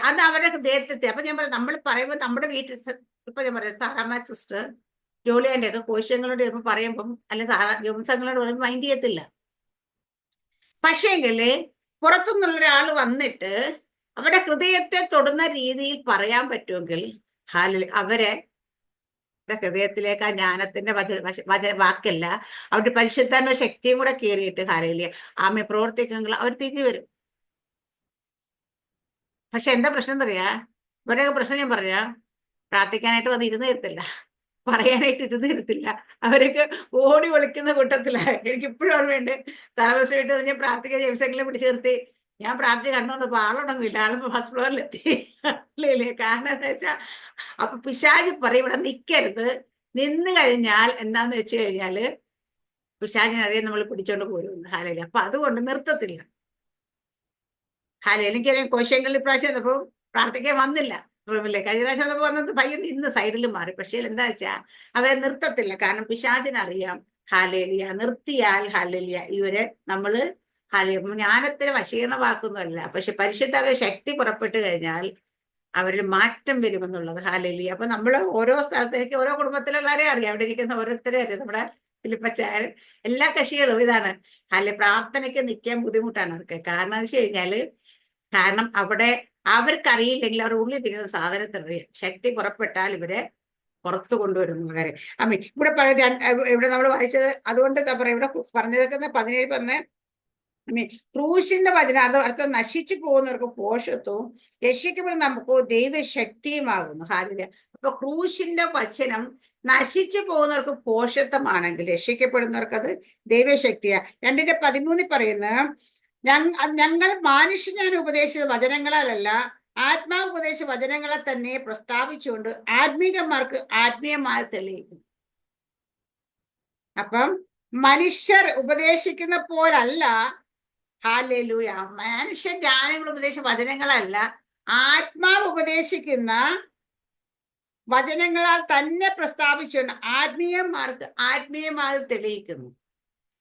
അത് അവരുടെ ഹൃദയത്തെ. അപ്പൊ ഞാൻ പറയാം, നമ്മൾ പറയുമ്പോൾ നമ്മുടെ വീട്ടിൽ, ഇപ്പൊ ഞാൻ പറയാം, സാറാമ്മ സിസ്റ്റർ ജോലിയാൻ്റെ ഒക്കെ കോശങ്ങളോട് ചിലപ്പോൾ പറയുമ്പം അല്ലെ ജോംസങ്ങളോട് പറയുമ്പോൾ മൈൻഡ് ചെയ്യത്തില്ല. പക്ഷേങ്കില് പുറത്തുനിന്നുള്ള ഒരാൾ വന്നിട്ട് അവരുടെ ഹൃദയത്തെ തൊടുന്ന രീതിയിൽ പറയാൻ പറ്റുമെങ്കിൽ അവരെ ഹൃദയത്തിലേക്ക് ആ ജ്ഞാനത്തിന്റെ വാക്കല്ല, അവരുടെ പരിശുദ്ധാത്മ ശക്തിയും കൂടെ കയറിയിട്ട് ഹാലയിലെ ആമെ പ്രവർത്തിക്കുമെങ്കിൽ അവർ തിരിഞ്ഞു വരും. പക്ഷെ എന്താ പ്രശ്നം എന്നറിയാ, ഇവരുടെയൊക്കെ പ്രശ്നം ഞാൻ പറയാ, പ്രാർത്ഥിക്കാനായിട്ട് വന്ന് ഇരുന്ന് തരത്തില്ല, പറയാനായിട്ട് ഇരുന്ന് തരത്തില്ല. അവരൊക്കെ ഓടി ഒളിക്കുന്ന കൂട്ടത്തിലാണ്. എനിക്ക് ഇപ്പോഴും ഓർമ്മയുണ്ട്, തലവശമായിട്ട് ഞാൻ പ്രാർത്ഥിക്കാൻ ജെയിംസെങ്കിലും പിടിച്ചു നിർത്തി. ഞാൻ പ്രാർത്ഥന കണ്ടുകൊണ്ടപ്പോ ആളുടങ്ങില്ല, ആളിപ്പോ ഫസ്റ്റ് ഫ്ലോറിലെത്തി. അല്ലേ? കാരണം എന്താ വെച്ചാൽ അപ്പൊ പിശാച് പറയും ഇവിടെ നിൽക്കരുത്, നിന്ന് കഴിഞ്ഞാൽ എന്താന്ന് വെച്ച് കഴിഞ്ഞാല് പിശാചിനറിയാൻ നമ്മൾ പിടിച്ചോണ്ട് പോരും. ഹാലയില് അപ്പൊ അതുകൊണ്ട് നിർത്തത്തില്ല. ഹാലയിൽ എനിക്കറിയാം കോശങ്ങളിൽ പ്രാവശ്യം അപ്പൊ പ്രാർത്ഥിക്കാൻ വന്നില്ല റൂമിലെ. കഴിഞ്ഞ പ്രാവശ്യം വന്നപ്പോ വന്നത് പയ്യൻ നിന്ന് സൈഡിൽ മാറി. പക്ഷേ എന്താ വെച്ചാ അവരെ നിർത്തത്തില്ല, കാരണം പിശാചിനറിയാം ഹാലേലിയ നിർത്തിയാൽ ഹാലേലിയ ഇവരെ നമ്മള് ജ്ഞാനത്തിന് വശീകരണമാക്കുന്നതല്ല, പക്ഷെ പരിശുദ്ധ ശക്തി പുറപ്പെട്ടു കഴിഞ്ഞാൽ അവരിൽ മാറ്റം വരുമെന്നുള്ളത്. ഹാലേലിയ. അപ്പൊ നമ്മള് ഓരോ സ്ഥലത്തേക്ക് ഓരോ കുടുംബത്തിലുള്ളവരെ അറിയാം, അവിടെ ഇരിക്കുന്ന ഓരോരുത്തരെ അറിയാം. നമ്മുടെ ഫിലിപ്പച്ചായൻ എല്ലാ കക്ഷികളും ഇതാണ്. പ്രാർത്ഥനയ്ക്ക് നിൽക്കാൻ ബുദ്ധിമുട്ടാണ് അവർക്ക്. കാരണം എന്ന് വെച്ച് കഴിഞ്ഞാല് അവിടെ അവർക്കറിയില്ലെങ്കിൽ അവർ ഉള്ളിലിരിക്കുന്ന സാധനത്തിനറിയാം. ശക്തി പുറപ്പെട്ടാൽ ഇവരെ പുറത്തു കൊണ്ടുവരുന്ന കാര്യം. ഇവിടെ ഇവിടെ നമ്മൾ വായിച്ചത് അതുകൊണ്ട് എന്താ പറയാ, ഇവിടെ പറഞ്ഞിരിക്കുന്ന 17 പറഞ്ഞ ക്രൂശിന്റെ വചനാർത്ഥം അർത്ഥം നശിച്ചു പോകുന്നവർക്ക് പോഷത്വവും രക്ഷിക്കപ്പെടുന്ന നമുക്ക് ദൈവശക്തിയുമാകുന്നു. ഹാലിയ. അപ്പൊ ക്രൂശിന്റെ വചനം നശിച്ചു പോകുന്നവർക്ക് പോഷത്വമാണെങ്കിൽ രക്ഷിക്കപ്പെടുന്നവർക്ക് അത് ദൈവശക്തിയാ. 2:13 പറയുന്ന ഞങ്ങൾ ഞാൻ ഉപദേശിച്ച വചനങ്ങളാലല്ല ആത്മാവ് ഉപദേശിച്ച വചനങ്ങളെ തന്നെ പ്രസ്താവിച്ചുകൊണ്ട് ആത്മീകന്മാർക്ക് ആത്മീയമായി തെളിയിക്കും. അപ്പം മനുഷ്യർ ഉപദേശിക്കുന്ന പോലല്ല, ഹല്ലേലൂയ, മനുഷ്യ ജ്ഞാനങ്ങൾ ഉപദേശിച്ച വചനങ്ങളല്ല, ആത്മാവ് ഉപദേശിക്കുന്ന വചനങ്ങളാൽ തന്നെ പ്രസ്താവിച്ചുകൊണ്ട് ആത്മീയന്മാർക്ക് ആത്മീയമായി തെളിയിക്കുന്നു.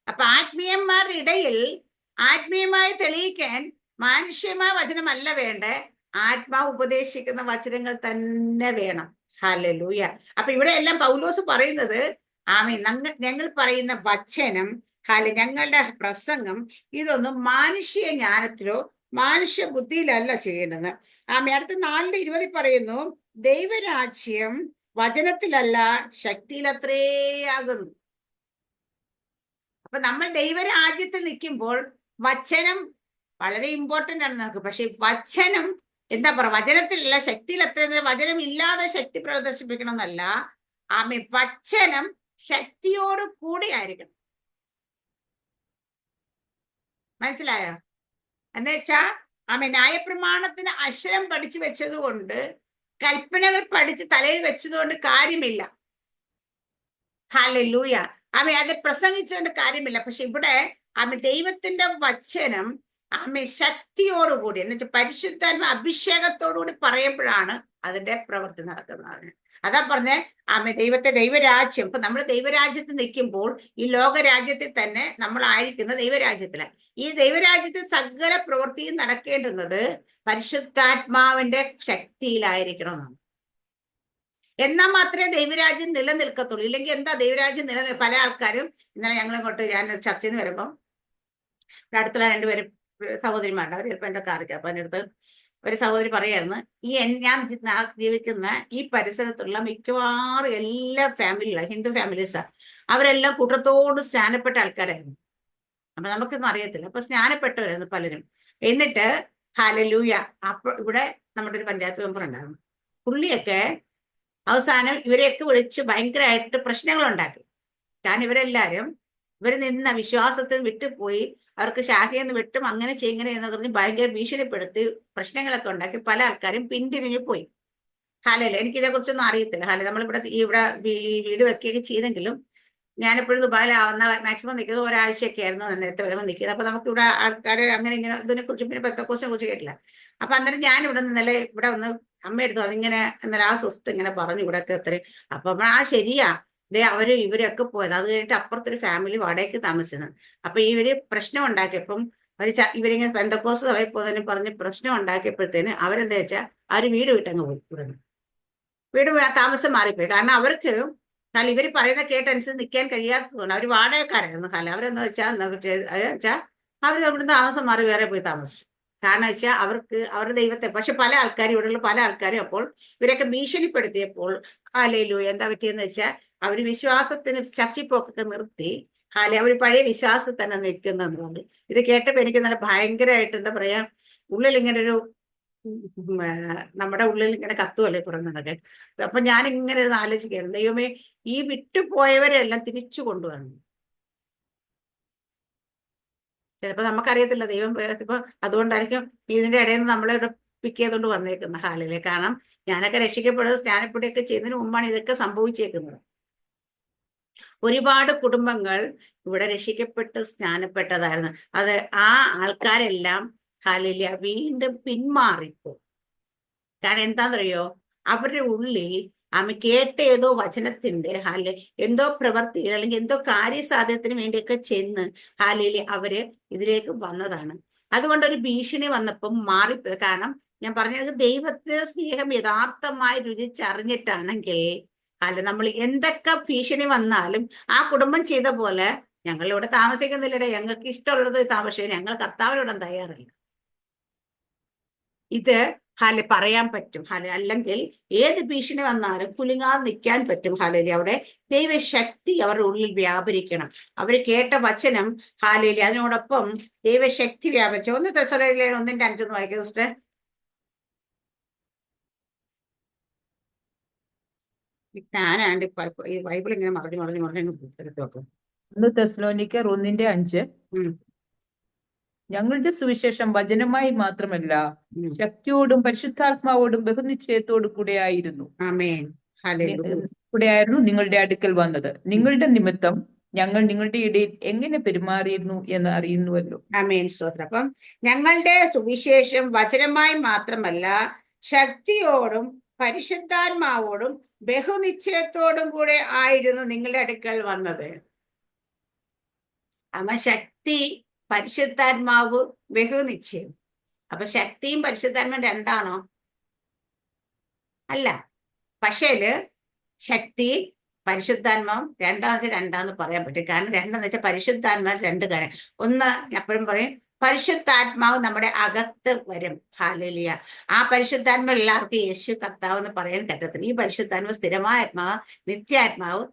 അപ്പൊ ആത്മീയന്മാരുടെ ഇടയിൽ ആത്മീയമായി തെളിയിക്കാൻ മാനുഷ്യമായ വചനമല്ല വേണ്ടേ, ആത്മാവ് ഉപദേശിക്കുന്ന വചനങ്ങൾ തന്നെ വേണം. ഹല്ലേലൂയ. അപ്പൊ ഇവിടെ എല്ലാം പൗലോസ് പറയുന്നത് ഞങ്ങൾ പറയുന്ന വചനം ഞങ്ങളുടെ പ്രസംഗം ഇതൊന്നും മാനുഷ്യ ജ്ഞാനത്തിലോ മാനുഷ്യ ബുദ്ധിയിലല്ല ചെയ്യേണ്ടത്. അടുത്ത 4:20 പറയുന്നു, ദൈവരാജ്യം വചനത്തിലല്ല ശക്തിയിലത്രേ ആകുന്നു. അപ്പൊ നമ്മൾ ദൈവരാജ്യത്തിൽ നിൽക്കുമ്പോൾ വചനം വളരെ ഇമ്പോർട്ടന്റ് ആണ് നമുക്ക്. പക്ഷെ വചനം എന്താ പറയാ, വചനത്തിലല്ല ശക്തിയിൽ എത്ര, വചനം ഇല്ലാതെ ശക്തി പ്രദർശിപ്പിക്കണം എന്നല്ല, വചനം ശക്തിയോട് കൂടി ആയിരിക്കണം. മനസ്സിലായോ? എന്ന് വെച്ചാ ന്യായപ്രമാണത്തിന് അക്ഷരം പഠിച്ചു വെച്ചത് കൊണ്ട്, കൽപ്പനകൾ പഠിച്ച് തലയിൽ വെച്ചതുകൊണ്ട് കാര്യമില്ല. ഹല്ലേലൂയ. അത് പ്രസംഗിച്ചുകൊണ്ട് കാര്യമില്ല. പക്ഷെ ഇവിടെ ദൈവത്തിന്റെ വചനം ശക്തിയോടുകൂടി എന്നിട്ട് പരിശുദ്ധാത്മ അഭിഷേകത്തോടുകൂടി പറയുമ്പോഴാണ് അതിന്റെ പ്രവൃത്തി നടക്കുന്നത്. അതാ പറഞ്ഞേ ദൈവരാജ്യം. ഇപ്പൊ നമ്മൾ ദൈവരാജ്യത്തിൽ നിൽക്കുമ്പോൾ ഈ ലോകരാജ്യത്തിൽ തന്നെ നമ്മളായിരിക്കുന്ന ദൈവരാജ്യത്തിലാണ്. ഈ ദൈവരാജ്യത്തിൽ സകല പ്രവൃത്തിയും നടക്കേണ്ടുന്നത് പരിശുദ്ധാത്മാവിന്റെ ശക്തിയിലായിരിക്കണമെന്നാണ്. എന്നാൽ മാത്രമേ ദൈവരാജ്യം നിലനിൽക്കത്തുള്ളൂ. ഇല്ലെങ്കിൽ എന്താ ദൈവരാജ്യം പല ആൾക്കാരും ഇന്നലെ ഞങ്ങളിങ്ങോട്ട് ഞാൻ ചർച്ചയിൽ നിന്ന് വരുമ്പം അടുത്തുള്ള 2 പേരും സഹോദരിമാരുണ്ട്, അവർ ചിലപ്പോൾ എൻ്റെ കാറിക്ക്. അപ്പൊ എൻ്റെ അടുത്ത് ഒരു സഹോദരി പറയായിരുന്നു, ഞാൻ ജീവിക്കുന്ന ഈ പരിസരത്തുള്ള മിക്കവാറും എല്ലാ ഫാമിലിയിലാണ്, ഹിന്ദു ഫാമിലീസാ, അവരെല്ലാം കൂട്ടത്തോട് സ്നാനപ്പെട്ട ആൾക്കാരായിരുന്നു. അപ്പൊ നമുക്കൊന്നും അറിയത്തില്ല. അപ്പൊ സ്നാനപ്പെട്ടവരായിരുന്നു പലരും. എന്നിട്ട് ഹല്ലേലൂയ. അപ്പൊ ഇവിടെ നമ്മുടെ ഒരു പഞ്ചായത്ത് മെമ്പർ ഉണ്ടായിരുന്നു. പുള്ളിയൊക്കെ അവസാനം ഇവരെയൊക്കെ വിളിച്ച് ഭയങ്കരമായിട്ട് പ്രശ്നങ്ങൾ ഉണ്ടാക്കി. കാരണം ഇവർ നിന്ന വിശ്വാസത്തിൽ വിട്ടുപോയി, അവർക്ക് ശാഖയിൽ നിന്ന് വിട്ടും അങ്ങനെ ചെയ്യങ്ങനെ എന്ന് പറഞ്ഞ് ഭയങ്കര ഭീഷണിപ്പെടുത്തി പ്രശ്നങ്ങളൊക്കെ ഉണ്ടാക്കി പല ആൾക്കാരും പിന്തിരിഞ്ഞു പോയി. ഹാലല്ലേ, എനിക്കിതേ കുറിച്ചൊന്നും അറിയത്തില്ല. നമ്മളിവിടെ വീട് വെക്കുകയൊക്കെ ചെയ്തെങ്കിലും ഞാനെപ്പോഴും ദുബായിലാവുന്ന മാക്സിമം നിൽക്കുന്നത് ഒരാഴ്ചയൊക്കെ ആയിരുന്നു നേരത്തെ വരുമ്പോൾ നിൽക്കുന്നത്. അപ്പൊ നമുക്ക് ഇവിടെ ആൾക്കാർ അങ്ങനെ ഇങ്ങനെ ഇതിനെ കുറിച്ച് പിന്നെ പെന്തക്കോസിനെ കുറിച്ച് കേട്ടില്ല. അപ്പൊ അന്നേരം ഞാൻ ഇവിടെ ഇന്നലെ ഇവിടെ ഒന്ന് അമ്മയെടുത്തു ഇങ്ങനെ ഇന്നലെ ആ സിസ്റ്റർ ഇങ്ങനെ പറഞ്ഞു ഇവിടെയൊക്കെ അത്രയും. അപ്പൊ ശരിയാ, ഇവരൊക്കെ പോയത്. അത് കഴിഞ്ഞിട്ട് അപ്പുറത്തൊരു ഫാമിലി വാടകയ്ക്ക് താമസിക്കുന്നത്. അപ്പൊ ഇവര് പ്രശ്നം ഉണ്ടാക്കിയപ്പം ഇവരിങ്ങനെ പെന്തക്കോസ് സഭയിൽ പോയതിന് പറഞ്ഞ് പ്രശ്നം ഉണ്ടാക്കിയപ്പോഴത്തേന് അവരെന്താ വെച്ചാൽ വീട് വിട്ടങ്ങ് പോയി. വീട് താമസം മാറിപ്പോയി. കാരണം അവർക്ക് കാരണം ഇവർ പറയുന്ന കേട്ടനുസരിച്ച് നിൽക്കാൻ കഴിയാത്തതുകൊണ്ട്. അവർ വാടകക്കാരായിരുന്നു കാലം. അവരെന്ന് വെച്ചാൽ അവർ ഇവിടുന്ന് താമസം മാറി വേറെ പോയി താമസിച്ചു. കാരണം വെച്ചാൽ അവരുടെ ദൈവത്തെ, പക്ഷെ പല ആൾക്കാരും, ഇവിടെയുള്ള പല ആൾക്കാരും അപ്പോൾ ഇവരൊക്കെ ഭീഷണിപ്പെടുത്തിയപ്പോൾ ഹല്ലേലൂയ എന്താ പറ്റിയെന്ന് വെച്ചാൽ അവർ വിശ്വാസത്തിന് ചർച്ചിപ്പോക്കൊക്കെ നിർത്തി അവർ പഴയ വിശ്വാസത്തിൽ തന്നെ നിൽക്കുന്നെന്ന് പറഞ്ഞു. ഇത് കേട്ടപ്പോൾ എനിക്ക് നല്ല ഭയങ്കരമായിട്ട് എന്താ പറയാ, ഉള്ളിൽ ഇങ്ങനെ ഒരു നമ്മുടെ ഉള്ളിൽ ഇങ്ങനെ കത്തുമല്ലേ പുറന്നതൊക്കെ. അപ്പൊ ഞാൻ ഇങ്ങനെ ഒരു ആലോചിക്കായിരുന്നു, ദൈവമേ ഈ വിട്ടുപോയവരെ എല്ലാം തിരിച്ചു കൊണ്ടുവരണം. ചിലപ്പോ നമുക്കറിയത്തില്ല ദൈവം ഇപ്പൊ അതുകൊണ്ടായിരിക്കും ഇതിന്റെ ഇടയിൽ നിന്ന് നമ്മളെ പിക്ക് ചെയ്തുകൊണ്ട് വന്നേക്കുന്നത് ഹാലിലെ. കാരണം ഞാനൊക്കെ രക്ഷിക്കപ്പെടുന്നത് സ്നാനപ്പെടുകയൊക്കെ ചെയ്യുന്നതിന് മുമ്പാണ് ഇതൊക്കെ സംഭവിച്ചേക്കുന്നത്. ഒരുപാട് കുടുംബങ്ങൾ ഇവിടെ രക്ഷിക്കപ്പെട്ട് സ്നാനപ്പെട്ടതായിരുന്നു. അത് ആ ആൾക്കാരെല്ലാം ഹാലില വീണ്ടും പിന്മാറിപ്പോ. കാരണം എന്താണെന്നറിയോ, അവരുടെ ഉള്ളിൽ കേട്ട ഏതോ വചനത്തിന്റെ എന്തോ പ്രവർത്തി അല്ലെങ്കിൽ എന്തോ കാര്യസാധ്യത്തിന് വേണ്ടിയൊക്കെ ചെന്ന് അവര് ഇതിലേക്ക് വന്നതാണ്. അതുകൊണ്ട് ഒരു ഭീഷണി വന്നപ്പം മാറിപ്പോയി. കാരണം ഞാൻ പറഞ്ഞത് ദൈവത്തെ സ്നേഹം യഥാർത്ഥമായി രുചിച്ചറിഞ്ഞിട്ടാണെങ്കിൽ നമ്മൾ എന്തൊക്കെ ഭീഷണി വന്നാലും ആ കുടുംബം ചെയ്ത പോലെ ഞങ്ങൾ ഇവിടെ താമസിക്കുന്നില്ലടേ, ഞങ്ങൾക്ക് ഇഷ്ടമുള്ളത് താമസിക്കുക, ഞങ്ങൾ കർത്താവിനോടും തയ്യാറില്ല. ഇത് പറയാൻ പറ്റും. അല്ലെങ്കിൽ ഏത് ഭീഷണി വന്നാലും കുലുങ്ങാതെ നിൽക്കാൻ പറ്റും. അവിടെ ദൈവശക്തി അവരുടെ ഉള്ളിൽ വ്യാപരിക്കണം. അവർ കേട്ട വചനം അതിനോടൊപ്പം ദൈവശക്തി വ്യാപരിച്ചു. 1 തെസ്സലോനിക്കർ 1:5 വായിക്കുക സിസ്റ്റർ. ഞാനാണ്ട് ഈ ബൈബിൾ ഇങ്ങനെ മറിഞ്ഞു എടുത്ത് വെക്കും. 1 തെസ്സലോനിക്കർ 1:5. ഞങ്ങളുടെ സുവിശേഷം വചനമായി മാത്രമല്ല ശക്തിയോടും പരിശുദ്ധാത്മാവോടും ബഹുനിശ്ചയത്തോടു കൂടെയായിരുന്നു നിങ്ങളുടെ അടുക്കൽ വന്നത്. നിങ്ങളുടെ നിമിത്തം ഞങ്ങൾ നിങ്ങളുടെ ഇടയിൽ എങ്ങനെ പെരുമാറിയിരുന്നു എന്ന് അറിയുന്നുവല്ലോ. ആമേൻ, സ്തോത്രം. അപ്പം ഞങ്ങളുടെ സുവിശേഷം വചനമായി മാത്രമല്ല ശക്തിയോടും പരിശുദ്ധാത്മാവോടും ബഹുനിശ്ചയത്തോടും കൂടെ ആയിരുന്നു നിങ്ങളുടെ അടുക്കൽ വന്നത്. ശക്തി, പരിശുദ്ധാത്മാവ്, ബഹുനിശ്ചയം. അപ്പൊ ശക്തിയും പരിശുദ്ധാത്മാവും രണ്ടാണോ? അല്ല. പക്ഷേല് ശക്തി പരിശുദ്ധാത്മാവും രണ്ടാന്ന് പറയാൻ പറ്റും. കാരണം രണ്ടെന്ന് വെച്ചാൽ പരിശുദ്ധാത്മാവ് 2 കാര്യം. ഒന്ന് എപ്പോഴും പറയും, പരിശുദ്ധാത്മാവ് നമ്മുടെ അകത്ത് വരും. ഹാലേലിയ. ആ പരിശുദ്ധാത്മാവ് എല്ലാവർക്കും യേശു കർത്താവ് എന്ന് പറയാൻ പറ്റത്തില്ല. ഈ പരിശുദ്ധാത്മാവ് സ്ഥിരമായ ആത്മാവ്, നിത്യാത്മാവ്,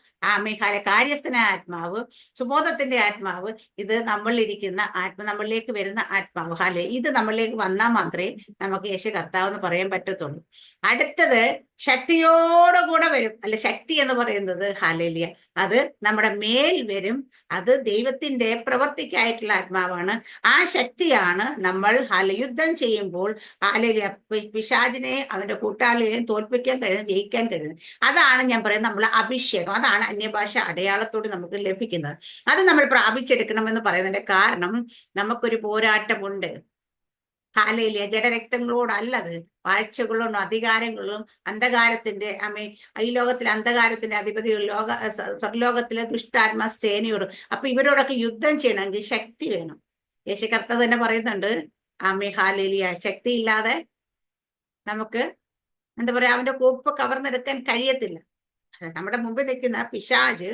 കാര്യസ്ഥനായ ആത്മാവ്, സുബോധത്തിന്റെ ആത്മാവ്, ഇത് നമ്മളിരിക്കുന്ന നമ്മളിലേക്ക് വരുന്ന ആത്മാവ്. ഇത് നമ്മളിലേക്ക് വന്നാൽ മാത്രമേ നമുക്ക് യേശു കർത്താവ് എന്ന് പറയാൻ പറ്റത്തുള്ളൂ. അടുത്തത് ശക്തിയോടുകൂടെ വരും. അല്ലെ, ശക്തി എന്ന് പറയുന്നത് ഹാലേലിയ, അത് നമ്മുടെ മേൽ വരും. അത് ദൈവത്തിന്റെ പ്രവർത്തിക്കായിട്ടുള്ള ആത്മാവാണ്. ആ ശക്തിയാണ് നമ്മൾ യുദ്ധം ചെയ്യുമ്പോൾ പിശാചിനെ അവന്റെ കൂട്ടാളിയെയും തോൽപ്പിക്കാൻ കഴിയുന്നത്, ജയിക്കാൻ കഴിയുന്നത്. അതാണ് ഞാൻ പറയുന്നത് നമ്മളെ അഭിഷേകം. അതാണ് അന്യഭാഷ അടയാളത്തോട് നമുക്ക് ലഭിക്കുന്നത്. അത് നമ്മൾ പ്രാപിച്ചെടുക്കണമെന്ന് പറയുന്നതിന്റെ കാരണം നമുക്കൊരു പോരാട്ടമുണ്ട്. ജഡരക്തങ്ങളോടല്ലത്, വാഴ്ചകളോടും അധികാരങ്ങളും അന്ധകാരത്തിന്റെ ഈ ലോകത്തിലെ അന്ധകാരത്തിന്റെ അധിപതികൾ, സ്വർലോകത്തിലെ ദുഷ്ടാത്മ സേനയോടും. അപ്പൊ ഇവരോടൊക്കെ യുദ്ധം ചെയ്യണമെങ്കിൽ ശക്തി വേണം. യേശു കർത്താവ് തന്നെ പറയുന്നുണ്ട്, ഹാലേലിയ, ശക്തി ഇല്ലാതെ നമുക്ക് എന്താ പറയാ, അവന്റെ കോപ്പ് കവർന്നെടുക്കാൻ കഴിയത്തില്ല. നമ്മുടെ മുമ്പിൽ നിൽക്കുന്ന പിശാജ്,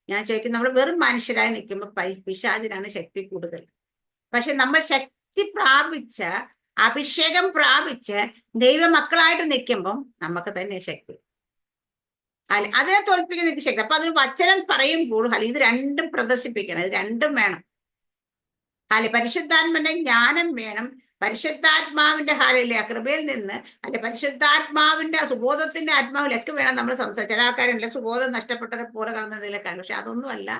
ഞാൻ ചോദിക്കും, നമ്മൾ വെറും മനുഷ്യരായി നിൽക്കുമ്പോൾ പിശാജിനാണ് ശക്തി കൂടുതൽ. പക്ഷെ നമ്മൾ ശക്തി പ്രാപിച്ച, അഭിഷേകം പ്രാപിച്ച് ദൈവമക്കളായിട്ട് നിൽക്കുമ്പം നമുക്ക് തന്നെ ശക്തി, അതിനെ തോൽപ്പിക്കുന്ന ശക്തി. അപ്പൊ അതിന് വചനം പറയുമ്പോൾ ഇത് രണ്ടും പ്രദർശിപ്പിക്കണം. ഇത് രണ്ടും വേണം. പരിശുദ്ധാത്മാവിന്റെ ജ്ഞാനം വേണം. പരിശുദ്ധാത്മാവിന്റെ കൃപയിൽ നിന്ന് പരിശുദ്ധാത്മാവിന്റെ സുബോധത്തിന്റെ ആത്മാവിലൊക്കെ വേണം നമ്മൾ സംസാരിച്ച. ചില ആൾക്കാരുണ്ടല്ലോ സുബോധം നഷ്ടപ്പെട്ടവരെ പോലെ കാണുന്നതിലേക്കാണ്. പക്ഷെ അതൊന്നുമല്ല.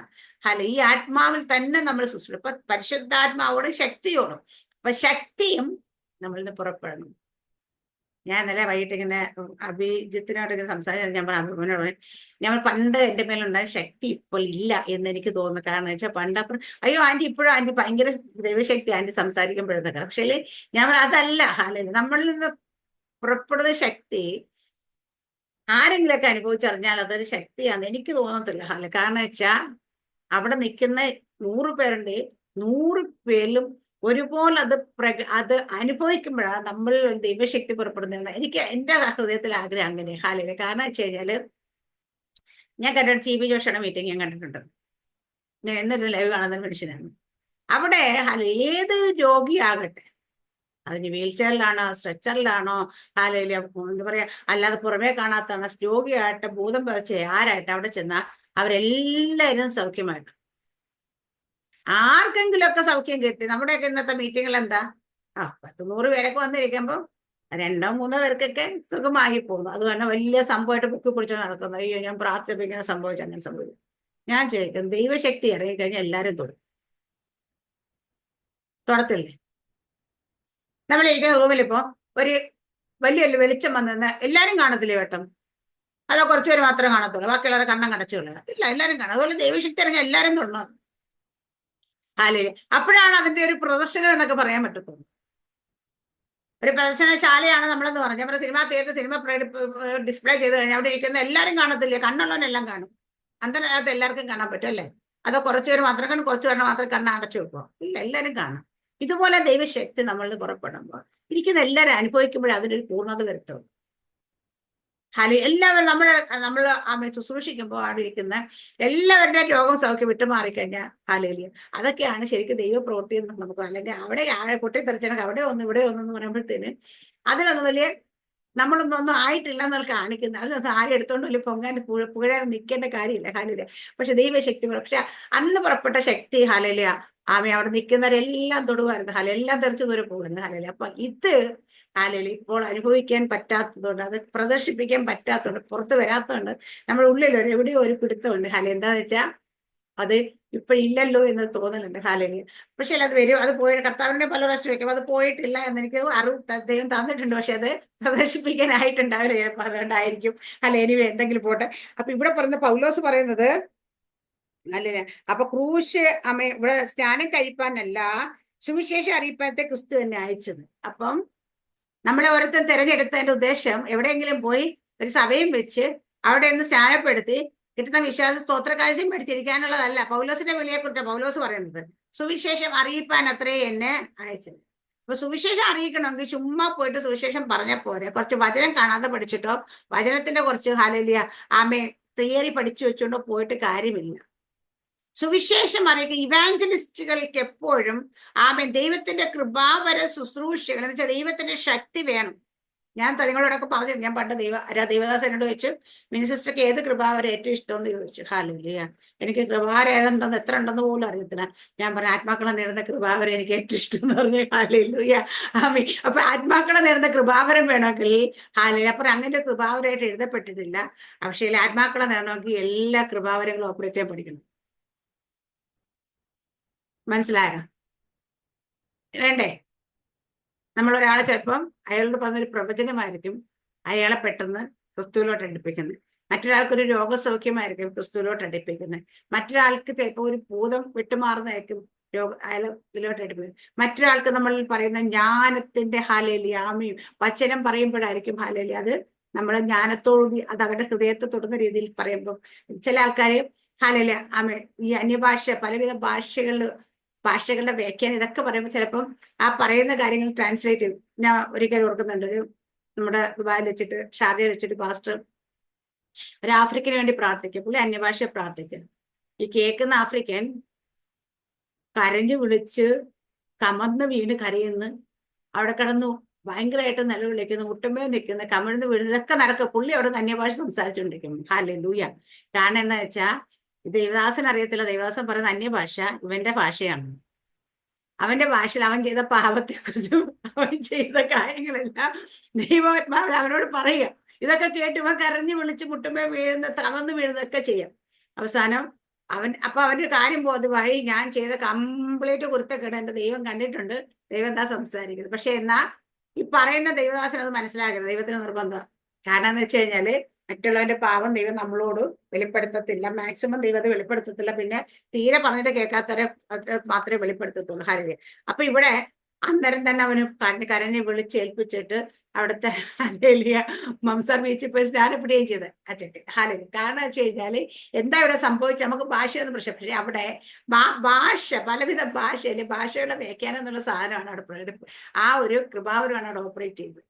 ഈ ആത്മാവിൽ തന്നെ നമ്മൾ ശുശ്രൂഷ. ഇപ്പൊ പരിശുദ്ധാത്മാവോടും ശക്തിയോടും. അപ്പൊ ശക്തിയും നമ്മളിൽ നിന്ന് പുറപ്പെടണം. ഞാൻ ഇന്നലെ വൈകിട്ട് ഇങ്ങനെ അഭിജിത്തിനോട് ഇങ്ങനെ സംസാരിച്ചു. ഞാൻ അഭിമാനോട് ഞാൻ പണ്ട് എൻ്റെ മേലുണ്ടായ ശക്തി ഇപ്പോൾ ഇല്ല എന്ന് എനിക്ക് തോന്നുന്നു. കാരണം വെച്ചാൽ പണ്ട് അപ്പുറം അയ്യോ ആന്റി ഇപ്പോഴും ആന്റി ഭയങ്കര ദൈവശക്തി ആന്റി സംസാരിക്കുമ്പോഴത്തൊക്കെ. പക്ഷേ ഞാൻ അതല്ല നമ്മളിൽ നിന്ന് പുറപ്പെടുന്ന ശക്തി ആരെങ്കിലൊക്കെ അനുഭവിച്ചറിഞ്ഞാൽ അതൊരു ശക്തിയാന്ന് എനിക്ക് തോന്നത്തില്ല. കാരണം വെച്ചാൽ അവിടെ നിൽക്കുന്ന 100 പേരുണ്ട്, 100 പേരിലും ഒരുപോലെ അത് അനുഭവിക്കുമ്പോഴാണ് നമ്മൾ ദൈവശക്തി പുറപ്പെടുന്നത്. എനിക്ക് എൻ്റെ ഹൃദയത്തിൽ ആഗ്രഹം അങ്ങനെ കാരണം വെച്ച് കഴിഞ്ഞാല് ഞാൻ കണ്ടിട്ടുണ്ട്, ടി ബി ജോഷിയുടെ മീറ്റിംഗ് ഞാൻ കണ്ടിട്ടുണ്ട്. ഞാൻ എന്നൊരു ലൈവ് കാണുന്ന മനുഷ്യനാണ്. അവിടെ ഏത് രോഗിയാകട്ടെ, അതിന് വീൽ ചെയറിലാണോ സ്ട്രെച്ചറിലാണോ അല്ലെങ്കിൽ എന്താ പറയാ അല്ലാതെ പുറമേ കാണാത്തതാണോ, രോഗിയായിട്ട് ഭൂതം പതിച്ച് ആരായിട്ട് അവിടെ ചെന്നാൽ അവരെല്ലാവരും സൗഖ്യമായിട്ട്, ആർക്കെങ്കിലുമൊക്കെ സൗഖ്യം കിട്ടി. നമ്മുടെയൊക്കെ ഇന്നത്തെ മീറ്റിങ്ങിൽ എന്താ, 10-100 പേരൊക്കെ വന്നിരിക്കുമ്പോൾ 2-3 പേർക്കൊക്കെ സുഖമായി പോകുന്നു. അത് തന്നെ വലിയ സംഭവമായിട്ട് ബുക്ക് പിടിച്ച് നടക്കുന്നു. അയ്യോ ഞാൻ പ്രാർത്ഥിപ്പിക്കുന്ന സംഭവിച്ചു, അങ്ങനെ സംഭവിച്ചു. ഞാൻ ചോദിക്കും, ദൈവശക്തി ഇറങ്ങിക്കഴിഞ്ഞാൽ എല്ലാവരും തൊടത്തില്ലേ? നമ്മളിരിക്കുന്ന റൂമിൽ ഇപ്പോ ഒരു വലിയൊരു വെളിച്ചം വന്നെന്ന് എല്ലാരും കാണത്തില്ലേ വെട്ടം? അതോ കുറച്ചുപേര് മാത്രമേ കാണത്തുള്ളൂ, ബാക്കിയുള്ളവരെ കണ്ണം കടച്ചുള്ളൂ? ഇല്ല, എല്ലാരും കാണും. അതുപോലെ ദൈവശക്തി ഇറങ്ങി എല്ലാരും തൊടണം. അപ്പോഴാണ് അതിന്റെ ഒരു പ്രദർശനം എന്നൊക്കെ പറയാൻ പറ്റത്തുള്ളൂ. ഒരു പ്രദർശനശാലയാണ് നമ്മളെന്ന് പറഞ്ഞു. നമ്മുടെ സിനിമ തിയേറ്റർ സിനിമ ഡിസ്പ്ലേ ചെയ്ത് കഴിഞ്ഞാൽ അവിടെ ഇരിക്കുന്ന എല്ലാരും കാണത്തില്ലേ? കണ്ണുള്ളവനെല്ലാം കാണും. അന്തനകത്ത് എല്ലാവർക്കും കാണാൻ പറ്റും അല്ലേ? അതോ കുറച്ചുപേര് മാത്രം കാണും, കുറച്ചുപേരെ മാത്രം കണ്ണ് അടച്ചു വെക്കുമോ? ഇല്ല, എല്ലാരും കാണും. ഇതുപോലെ ദൈവശക്തി നമ്മളിൽ പുറപ്പെടുമ്പോൾ ഇരിക്കുന്ന എല്ലാവരും അനുഭവിക്കുമ്പോഴേ അതിനൊരു പൂർണ്ണത വരുത്തുള്ളൂ. എല്ലാവരും നമ്മൾ ശുശ്രൂഷിക്കുമ്പോൾ അവിടെ ഇരിക്കുന്ന എല്ലാവരുടെയും രോഗം സൗഖ്യം വിട്ടുമാറിക്കഴിഞ്ഞാൽ ഹാലേലിയ, അതൊക്കെയാണ് ശരിക്കും ദൈവപ്രവൃത്തി എന്ന് നമുക്ക്. അല്ലെങ്കിൽ അവിടെ പൊട്ടിത്തെറിച്ചെങ്കിൽ അവിടെ ഒന്ന് ഇവിടെ ഒന്നെന്ന് പറയുമ്പോഴത്തേന് അതിലൊന്നും വലിയ നമ്മളൊന്നും ആയിട്ടില്ല എന്നാൽ കാണിക്കുന്നത്. അതിനൊന്നും ആരും എടുത്തോണ്ട് വലിയ പൊങ്ങാൻ പുകഴാൻ നിൽക്കേണ്ട കാര്യമില്ല ഹാലേലിയ. പക്ഷെ ദൈവശക്തി, പക്ഷെ അന്ന് പുറപ്പെട്ട ശക്തി ഹാലേലിയ, അവിടെ നിൽക്കുന്നവരെല്ലാം തൊടുവായിരുന്നു. എല്ലാം തെറിച്ചു ദൂരെ പോകുന്നു ഹാലേലിയ. അപ്പൊ ഇത് ഹാലേലിയ ഇപ്പോൾ അനുഭവിക്കാൻ പറ്റാത്തതുകൊണ്ട്, അത് പ്രദർശിപ്പിക്കാൻ പറ്റാത്തതുകൊണ്ട്, പുറത്ത് വരാത്തതുകൊണ്ട് നമ്മുടെ ഉള്ളിൽ എവിടെയോ ഒരു പിടുത്തമുണ്ട് ഹാലേലിയ. എന്താന്ന് വെച്ചാൽ അത് ഇപ്പോഴില്ലല്ലോ എന്ന് തോന്നലുണ്ട് ഹാലേലിയ. പക്ഷെ അത് വരും, അത് പോയി കർത്താവിനെ പല പ്രാവശ്യം വയ്ക്കും, അത് പോയിട്ടില്ല എന്നെനിക്ക് അറിവ് ദൈവം തന്നിട്ടുണ്ട്. പക്ഷെ അത് പ്രദർശിപ്പിക്കാനായിട്ടുണ്ടാവില്ല ചിലപ്പോൾ, അതുകൊണ്ടായിരിക്കും. എനിവേ എന്തെങ്കിലും പോട്ടെ. അപ്പൊ ഇവിടെ പറയുന്ന പൗലോസ് പറയുന്നത് അല്ലേ, അപ്പൊ ക്രൂശ് ഇവിടെ സ്നാനം കഴിപ്പാനല്ല, സുവിശേഷം അറിയിപ്പാനത്തെ ക്രിസ്തു തന്നെ അയച്ചത്. അപ്പം നമ്മളെ ഓരോരുത്തരും തിരഞ്ഞെടുത്തതിന്റെ ഉദ്ദേശം എവിടെയെങ്കിലും പോയി ഒരു സഭയും വെച്ച് അവിടെ നിന്ന് സ്നാനപ്പെടുത്തി കിട്ടുന്ന വിശ്വാസ സ്തോത്ര കാഴ്ചയും പഠിച്ചിരിക്കാനുള്ളതല്ല പൗലോസിന്റെ വിളിയെക്കുറിച്ച് പൗലോസ് പറയുന്നത്. സുവിശേഷം അറിയിപ്പാൻ അത്രേ എന്നെ അയച്ചത്. അപ്പൊ സുവിശേഷം അറിയിക്കണമെങ്കിൽ ചുമ്മാ പോയിട്ട് സുവിശേഷം പറഞ്ഞാൽ പോരെ, കുറച്ച് വചനം കാണാതെ പഠിച്ചിട്ടോ വചനത്തിന്റെ കുറച്ച് ഹാലേലിയ തിയറി പഠിച്ചു വെച്ചോണ്ടോ പോയിട്ട് കാര്യമില്ല. സുവിശേഷം അറിയിക്കുക ഇവാഞ്ചലിസ്റ്റുകൾക്ക് എപ്പോഴും ദൈവത്തിന്റെ കൃപാവര ശുശ്രൂഷകൾ എന്ന് വെച്ചാൽ ദൈവത്തിന്റെ ശക്തി വേണം. ഞാൻ നിങ്ങളോടൊക്കെ പറഞ്ഞു, ഞാൻ പണ്ട് ദേവദാസ് എന്നോട് ചോദിച്ചു, മിനിസിസ്റ്റർക്ക് ഏത് കൃപാവര ഏറ്റവും ഇഷ്ടം എന്ന് ചോദിച്ചു. ഹാലേലൂയ, എനിക്ക് കൃപാവര ഏതുണ്ടെന്ന് എത്ര ഉണ്ടെന്ന് പോലും അറിയത്തില്ല. ഞാൻ പറഞ്ഞു ആത്മാക്കളെ നേടുന്ന കൃപാവര എനിക്ക് ഏറ്റവും ഇഷ്ടം എന്ന് പറഞ്ഞു. ഹാലേലൂയ, അപ്പൊ ആത്മാക്കളെ നേടുന്ന കൃപാവരം വേണമെങ്കിൽ ഹാലേലൂയ. അപ്പൊ അങ്ങനെ കൃപാവരമായിട്ട് എഴുതപ്പെട്ടിട്ടില്ല. പക്ഷേ ആത്മാക്കളെ നേടണമെങ്കിൽ എല്ലാ കൃപാവരങ്ങളും ഓപ്പറേറ്റ് ചെയ്യാൻ പഠിക്കണം. മനസ്സിലായോ? വേണ്ടേ? നമ്മളൊരാളെ ചിലപ്പം അയാളോട് പറഞ്ഞൊരു പ്രവചനമായിരിക്കും അയാളെ പെട്ടെന്ന് ക്രിസ്തുവിലോട്ട് അടുപ്പിക്കുന്നത്. മറ്റൊരാൾക്കൊരു രോഗസൗഖ്യമായിരിക്കും ക്രിസ്തുവിലോട്ട് അടുപ്പിക്കുന്നത്. മറ്റൊരാൾക്ക് ചിലപ്പോൾ ഒരു ഭൂതം വിട്ടുമാറുന്നതായിരിക്കും അയാളെ ഇതിലോട്ട് അടുപ്പിക്കുന്നത്. മറ്റൊരാൾക്ക് നമ്മൾ പറയുന്ന ജ്ഞാനത്തിന്റെ ഹാലേലി ആമയും വചനം പറയുമ്പോഴായിരിക്കും ഹാലേലി അത് നമ്മളെ ജ്ഞാനത്തോടുകൂടി അത് അവരുടെ ഹൃദയത്തെ തൊടുന്ന രീതിയിൽ പറയുമ്പോൾ ചില ആൾക്കാര് ഹാലേലി ഈ അന്യഭാഷ പലവിധ ഭാഷകളുടെ വ്യാഖ്യാനം ഇതൊക്കെ പറയുമ്പോൾ ചിലപ്പം ആ പറയുന്ന കാര്യങ്ങൾ ട്രാൻസ്ലേറ്റ് ചെയ്യും. ഞാൻ ഒരിക്കലും ഓർക്കുന്നുണ്ട്, നമ്മുടെ ദുബായിൽ വെച്ചിട്ട് ഷാർജയിൽ വെച്ചിട്ട് പാസ്റ്റർ ഒരു ആഫ്രിക്കന് വേണ്ടി പ്രാർത്ഥിക്കും. പുള്ളി അന്യഭാഷ പ്രാർത്ഥിക്കും. ഈ കേൾക്കുന്ന ആഫ്രിക്കൻ കരഞ്ഞു വിളിച്ച് കമർന്ന് വീണ് കരയുന്നു, അവിടെ കിടന്നു ഭയങ്കരമായിട്ട് നിലവിളിക്കുന്നു, മുട്ടുമ്പോ നിൽക്കുന്ന കമിഴ്ന്ന് വീഴുന്നു, ഇതൊക്കെ നടക്കുക. പുള്ളി അവിടെ നിന്ന് അന്യഭാഷ സംസാരിച്ചുകൊണ്ടിരിക്കും. ഹാലേലൂയ. കാരണം എന്താ വെച്ചാ ദൈവദാസൻ അറിയത്തില്ല, ദൈവദാസൻ പറയുന്ന അന്യഭാഷ ഇവന്റെ ഭാഷയാണ്. അവന്റെ ഭാഷയിൽ അവൻ ചെയ്ത പാപത്തെക്കുറിച്ചും അവൻ ചെയ്ത കാര്യങ്ങളെല്ലാം ദൈവാത്മാവ് അവനോട് പറയുക. ഇതൊക്കെ കേട്ട് ഇവൻ കരഞ്ഞു വിളിച്ച് മുട്ടുമ്പോ തകർന്നു വീഴുന്നതൊക്കെ ചെയ്യാം. അവസാനം അവന്റെ കാര്യം ബോധമായി, ഞാൻ ചെയ്ത കംപ്ലീറ്റ് കുരുത്തക്കേട് എന്റെ ദൈവം കണ്ടിട്ടുണ്ട്, ദൈവം എന്താ സംസാരിക്കുന്നത്. പക്ഷെ എന്നാ ഈ പറയുന്ന ദൈവദാസൻ അത് മനസ്സിലാക്കരുത്, ദൈവത്തിന് നിർബന്ധം. കാരണം എന്ന് വെച്ച് കഴിഞ്ഞാല് മറ്റുള്ളവന്റെ പാവം ദൈവം നമ്മളോട് വെളിപ്പെടുത്തത്തില്ല, മാക്സിമം ദൈവം അത് വെളിപ്പെടുത്തത്തില്ല. പിന്നെ തീരെ പറഞ്ഞിട്ട് കേൾക്കാത്തവരെ മാത്രമേ വെളിപ്പെടുത്തത്തുള്ളൂ. ഹല്ലേലൂയ. അപ്പൊ ഇവിടെ അന്നേരം തന്നെ അവന് കരഞ്ഞ് വിളിച്ചേൽപ്പിച്ചിട്ട് അവിടുത്തെ ഹല്ലേലൂയ മംസാർ ബീച്ചിൽ പോയി സ്നാനപ്പെടുകയും ചെയ്ത് അച്ഛൻ ഹാലേലൂയ. കാരണം വെച്ച് കഴിഞ്ഞാല് എന്താ ഇവിടെ സംഭവിച്ചത്, നമുക്ക് ഭാഷയൊന്നും പ്രശ്നം. പക്ഷെ അവിടെ ഭാഷ പലവിധ ഭാഷകളുടെ വ്യാഖ്യാനം എന്നുള്ള സാധനമാണ് അവിടെ ആ ഒരു കൃപാവരമാണ് അവിടെ ഓപ്പറേറ്റ് ചെയ്തത്.